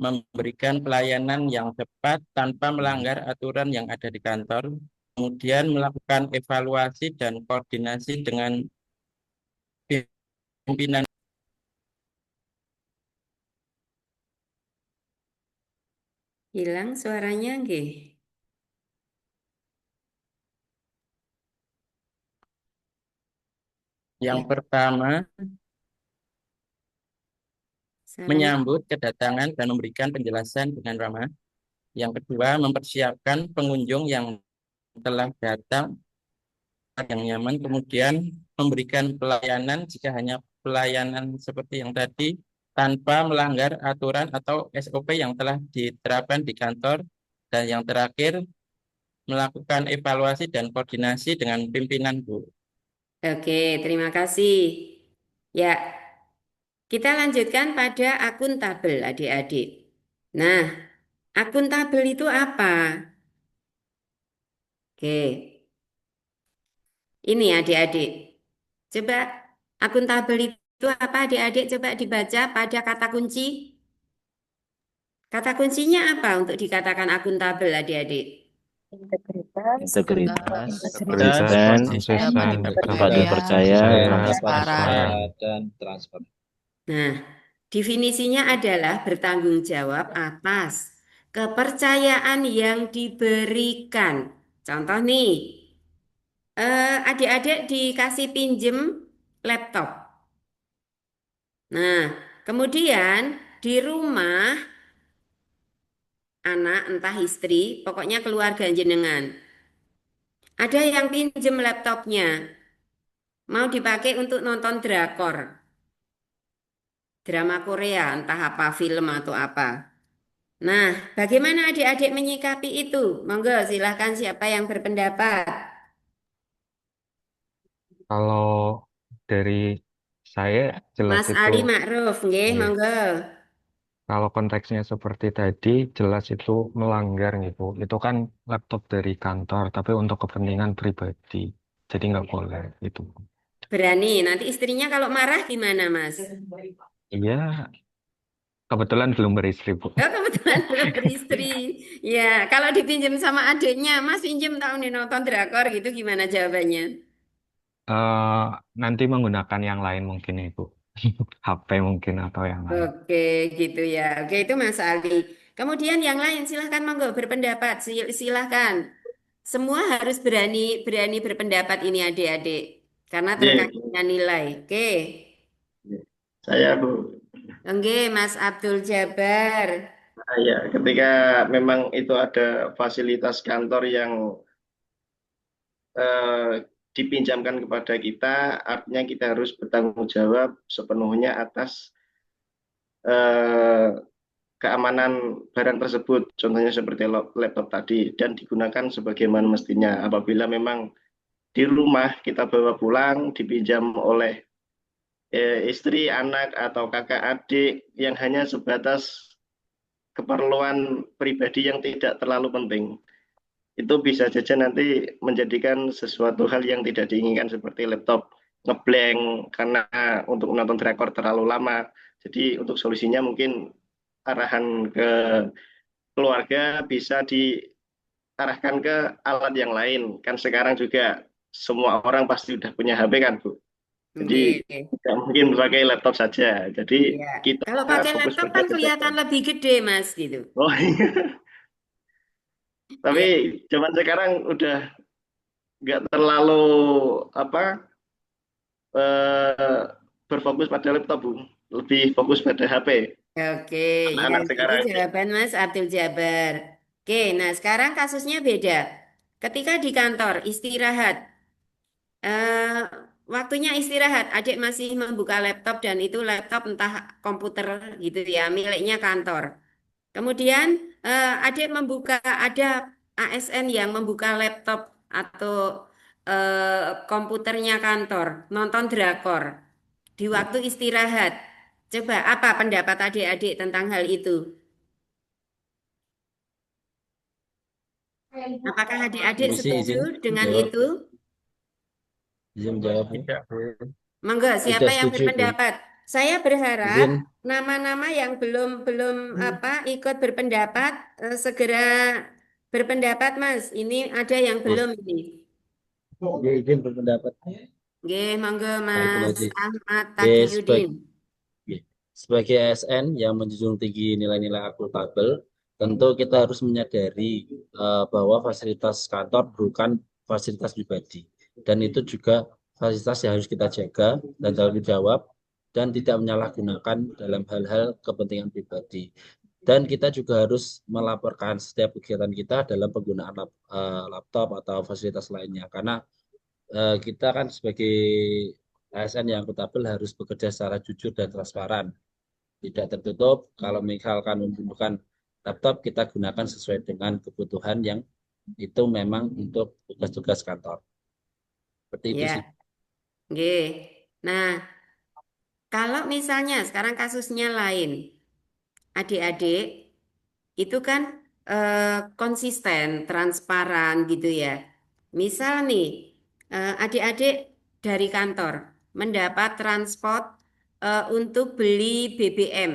memberikan pelayanan yang cepat tanpa melanggar aturan yang ada di kantor, kemudian melakukan evaluasi dan koordinasi dengan pimpinan. Hilang suaranya nggih. Yang pertama, Suaranya menyambut kedatangan dan memberikan penjelasan dengan ramah. Yang kedua, mempersiapkan pengunjung yang telah datang yang nyaman, kemudian memberikan pelayanan jika hanya pelayanan seperti yang tadi tanpa melanggar aturan atau SOP yang telah diterapkan di kantor. Dan yang terakhir, melakukan evaluasi dan koordinasi dengan pimpinan, Bu. Oke, terima kasih. Ya, kita lanjutkan pada akuntabel adik-adik. Nah, akuntabel itu apa? Oke, ini adik-adik. Coba akuntabel itu apa adik-adik? Coba dibaca pada kata kunci. Kata kuncinya apa untuk dikatakan akuntabel adik-adik? integritas, Integritas, konsisten, konsisten, dapat dapat dipercaya, dipercaya, transparan. dan transfer. Nah, definisinya adalah bertanggung jawab atas kepercayaan yang diberikan. Contoh nih, adik-adik dikasih pinjem laptop. Nah, kemudian di rumah anak entah istri, pokoknya keluarga jenengan. Ada yang pinjem laptopnya, mau dipakai untuk nonton drakor, drama Korea, entah apa film atau apa. Nah, bagaimana adik-adik menyikapi itu? Monggo, silahkan siapa yang berpendapat? Kalau dari saya jelas Mas itu Ali Ma'ruf, nggih, iya. monggo. Kalau konteksnya seperti tadi, jelas itu melanggar gitu. Itu kan laptop dari kantor, tapi untuk kepentingan pribadi. Jadi nggak boleh itu. Berani. Nanti istrinya kalau marah gimana, Mas? Iya, kebetulan belum beristri, Bu. Oh, kebetulan belum beristri. Ya, kalau dipinjam sama adiknya, Mas pinjam tahu nih nonton drakor gitu, gimana jawabannya? Eh, Nanti menggunakan yang lain mungkin Ibu. HP mungkin atau yang lain. Oke, gitu ya. Oke, itu Mas Ali. Kemudian yang lain, silahkan monggo berpendapat. Silahkan. Semua harus berani berani berpendapat ini adik-adik, karena Ya, terkait dengan nilai. Oke, saya Bu. oke, Mas Abdul Jabar. Ya, ketika memang itu ada fasilitas kantor yang eh, dipinjamkan kepada kita, artinya kita harus bertanggung jawab sepenuhnya atas eh, keamanan barang tersebut, contohnya seperti laptop tadi, dan digunakan sebagaimana mestinya. Apabila memang di rumah kita bawa pulang, dipinjam oleh istri, anak, atau kakak adik yang hanya sebatas keperluan pribadi yang tidak terlalu penting. Itu bisa saja nanti menjadikan sesuatu hal yang tidak diinginkan seperti laptop ngeblank karena untuk menonton drakor terlalu lama. Jadi untuk solusinya mungkin arahan ke keluarga bisa diarahkan ke alat yang lain. Kan sekarang juga semua orang pasti udah punya HP kan, Bu. Jadi Oke. tidak mungkin pakai laptop saja. Jadi Ya, kita kalau pakai fokus laptop pada kan kebaikan. kelihatan lebih gede, Mas, gitu. Oh iya. Tapi Ya, zaman sekarang udah nggak terlalu apa eh, berfokus pada laptop, Bu. Lebih fokus pada HP. oke. Ya, Anak-anak itu sekarang ini. jawaban Mas Abdul Jabar. Oke, nah sekarang kasusnya beda. Ketika di kantor istirahat, eh, waktunya istirahat, adik masih membuka laptop dan itu laptop entah komputer gitu ya, miliknya kantor. Kemudian adik membuka ada ASN yang membuka laptop atau komputernya kantor, nonton drakor di waktu istirahat. Coba apa pendapat adik-adik tentang hal itu? Apakah adik-adik Ini sih setuju izin dengan menjawab, itu? izin menjawab Bu. Tidak, Bu. Monggo, siapa Tidak yang setuju Bu. berpendapat? Saya berharap Izin. nama-nama yang belum belum apa ikut berpendapat segera berpendapat, Mas. Ini ada yang Oh, belum ini. ya, izin berpendapat. Oke, monggo Baik Bu Mas Rozi. Ahmad Oke, Taqiyuddin. sebagai ASN yang menjunjung tinggi nilai-nilai akuntabel, tentu kita harus menyadari bahwa fasilitas kantor bukan fasilitas pribadi. Dan itu juga fasilitas yang harus kita jaga dan tanggung jawab dan tidak menyalahgunakan dalam hal-hal kepentingan pribadi. Dan kita juga harus melaporkan setiap kegiatan kita dalam penggunaan laptop atau fasilitas lainnya. Karena kita kan sebagai ASN yang akuntabel harus bekerja secara jujur dan transparan, tidak tertutup. Kalau misalkan membutuhkan laptop, kita gunakan sesuai dengan kebutuhan yang itu memang untuk tugas-tugas kantor. Seperti itu sih. Ya, oke. Nah, kalau misalnya sekarang kasusnya lain, adik-adik itu kan konsisten, transparan gitu ya. Misal nih, adik-adik dari kantor mendapat transport untuk beli BBM.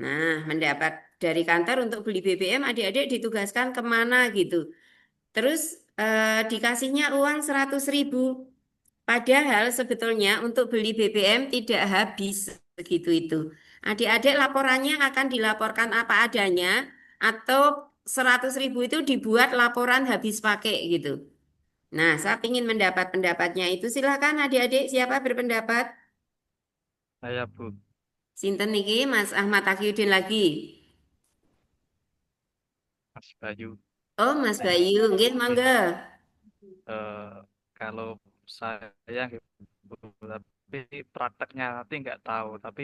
Nah, mendapat dari kantor untuk beli BBM, adik-adik ditugaskan kemana gitu. Terus dikasihnya uang 100.000. Padahal sebetulnya untuk beli BBM tidak habis segitu itu. Adik-adik laporannya akan dilaporkan apa adanya atau 100.000 itu dibuat laporan habis pakai gitu. Nah, saya ingin mendapat pendapatnya itu. Silakan adik-adik siapa berpendapat? Saya Bu. Sinten niki Mas Ahmad Taqiyuddin lagi. Mas Bayu. Oh, Mas Bayu, nggih mangga. Eh, kalau saya gitu, tapi prakteknya nanti nggak tahu. Tapi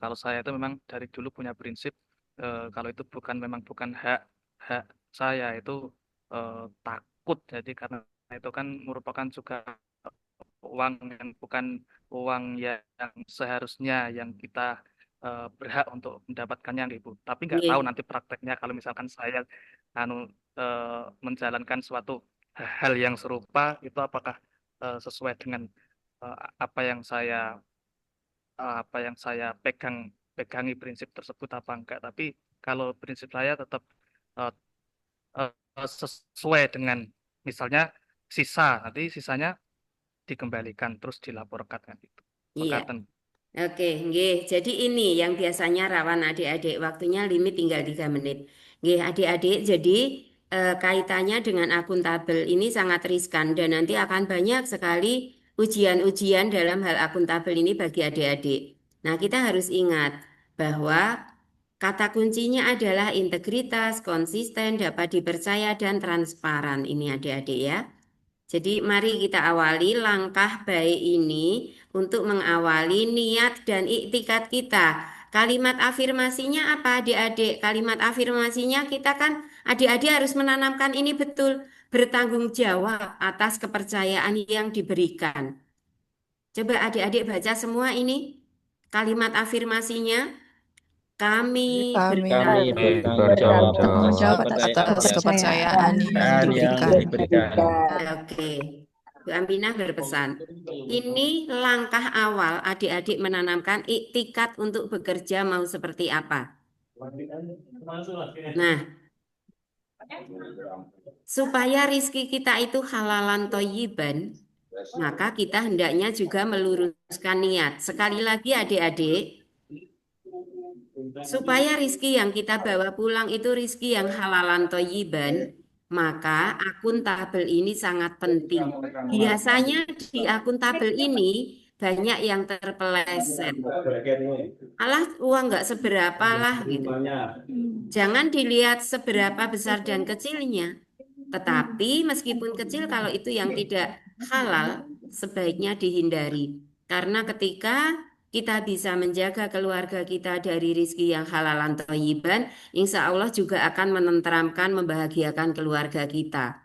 kalau saya itu memang dari dulu punya prinsip kalau itu memang bukan hak hak saya itu eh, takut. Jadi karena itu kan merupakan juga uang yang bukan uang yang seharusnya yang kita berhak untuk mendapatkannya gitu. Tapi nggak tahu Nggih. nanti prakteknya kalau misalkan saya menjalankan suatu hal yang serupa itu apakah sesuai dengan apa yang saya pegangi prinsip tersebut apa enggak. Tapi kalau prinsip saya tetap eh, sesuai dengan misalnya nanti sisanya dikembalikan terus dilaporkan kan gitu. Iya. Mekaten. Oke, nggih. Jadi ini yang biasanya rawan adik-adik, waktunya limit tinggal 3 menit. Nggih, adik-adik, jadi kaitannya dengan akuntabel ini sangat riskan dan nanti akan banyak sekali ujian-ujian dalam hal akuntabel ini bagi adik-adik. Nah, kita harus ingat bahwa kata kuncinya adalah integritas, konsisten, dapat dipercaya, dan transparan. Ini adik-adik ya. Jadi mari kita awali langkah baik ini untuk mengawali niat dan iktikat kita. Kalimat afirmasinya apa adik-adik? Kalimat afirmasinya kita kan adik-adik harus menanamkan ini betul. Bertanggung jawab atas kepercayaan yang diberikan. Coba adik-adik baca semua ini. Kalimat afirmasinya. Kami Kami Kami bertanggung bertanggung jawab bertanggung atas jawab jawab atas kepercayaan kepercayaan yang yang diberikan. diberikan. Oke, Bu Aminah berpesan. Ini langkah awal adik-adik menanamkan iktikat untuk bekerja mau seperti apa. Nah, supaya rizki kita itu halalan toyiban, maka kita hendaknya juga meluruskan niat. Sekali lagi adik-adik, supaya rizki yang kita bawa pulang itu rizki yang halalan toyiban, maka akuntabel ini sangat penting. Biasanya di akuntabel ini banyak yang terpeleset. Alah, uang nggak seberapa lah gitu. Jangan dilihat seberapa besar dan kecilnya. Tetapi meskipun kecil, kalau itu yang tidak halal, sebaiknya dihindari. Karena ketika kita bisa menjaga keluarga kita dari rizki yang halalan thayyiban, insya Allah juga akan menenteramkan, membahagiakan keluarga kita.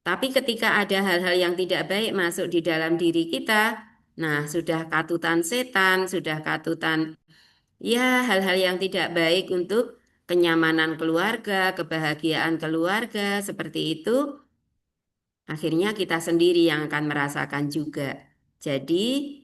Tapi ketika ada hal-hal yang tidak baik masuk di dalam diri kita, nah sudah katutan setan, sudah katutan ya hal-hal yang tidak baik untuk kenyamanan keluarga, kebahagiaan keluarga, seperti itu, akhirnya kita sendiri yang akan merasakan juga. Jadi,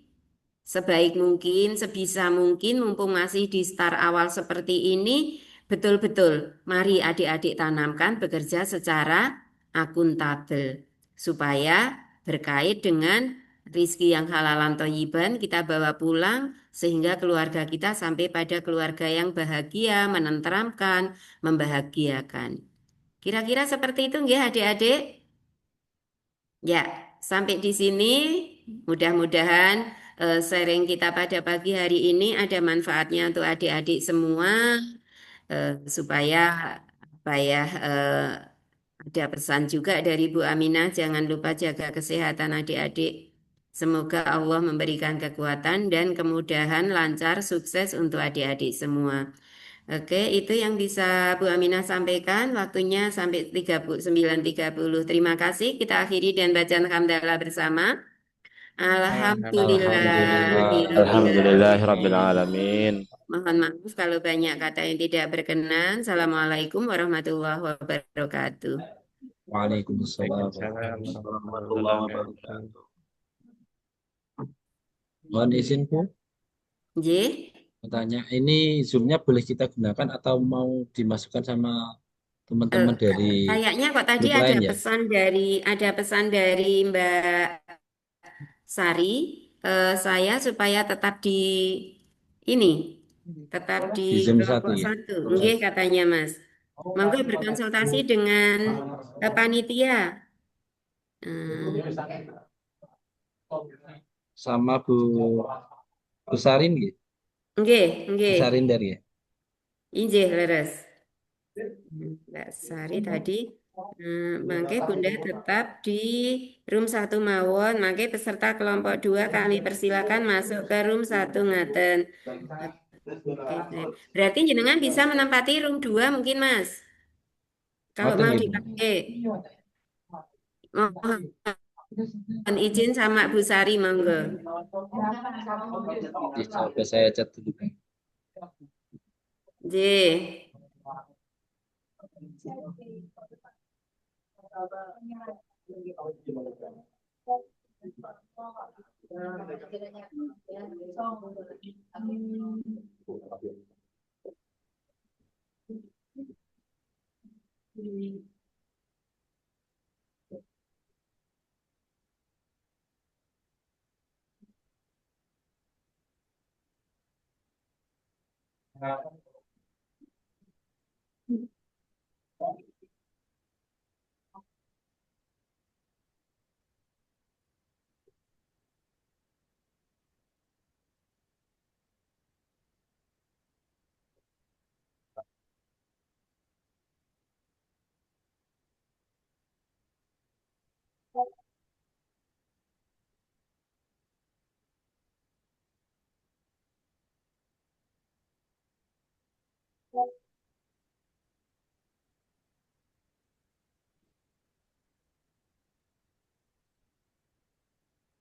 sebaik mungkin, sebisa mungkin, mumpung masih di start awal seperti ini, betul-betul mari adik-adik tanamkan bekerja secara akuntabel, supaya berkait dengan rizki yang halalan thayyiban kita bawa pulang, sehingga keluarga kita sampai pada keluarga yang bahagia, menenteramkan, membahagiakan. Kira-kira seperti itu nggih adik-adik? Ya, sampai di sini mudah-mudahan sharing kita pada pagi hari ini ada manfaatnya untuk adik-adik semua, supaya apa ya, ada pesan juga dari Bu Aminah, jangan lupa jaga kesehatan adik-adik. Semoga Allah memberikan kekuatan dan kemudahan, lancar, sukses untuk adik-adik semua. Oke, itu yang bisa Bu Aminah sampaikan. Waktunya sampai 9.30. Terima kasih. Kita akhiri dan bacaan hamdalah bersama. Alhamdulillahirabbil Alhamdulillahirabbil alamin. alamin. Mohon maaf kalau banyak kata yang tidak berkenan. Assalamualaikum warahmatullahi wabarakatuh. Waalaikumsalam Waalaikumsalam warahmatullahi warahmatullahi wabarakatuh. wabarakatuh. Mohon izin Bu, J. bertanya, ini Zoom-nya boleh kita gunakan atau mau dimasukkan sama teman-teman dari Kayaknya kok tadi grup lain ya? ada pesan dari Mbak Sari, saya supaya tetap di ini, tetap di Di Zoom kelompok 1 ya? satu. Nggih katanya Mas. Monggo berkonsultasi dengan panitia. Sama Bu Sarin gitu? Nggih, Bu nggih. Sarinder ya? Injih leres. Mbak Sari tadi, mangke Bunda tetap di room 1 mawon, mangke peserta kelompok 2 kami persilakan masuk ke room 1 ngaten. Oke, berarti jenengan bisa menempati room 2 mungkin Mas, kalau Ngoten mau nggih, Bu. dipakai. Mohon izin sama Bu Sari, monggo. Coba saya chat dulu. J.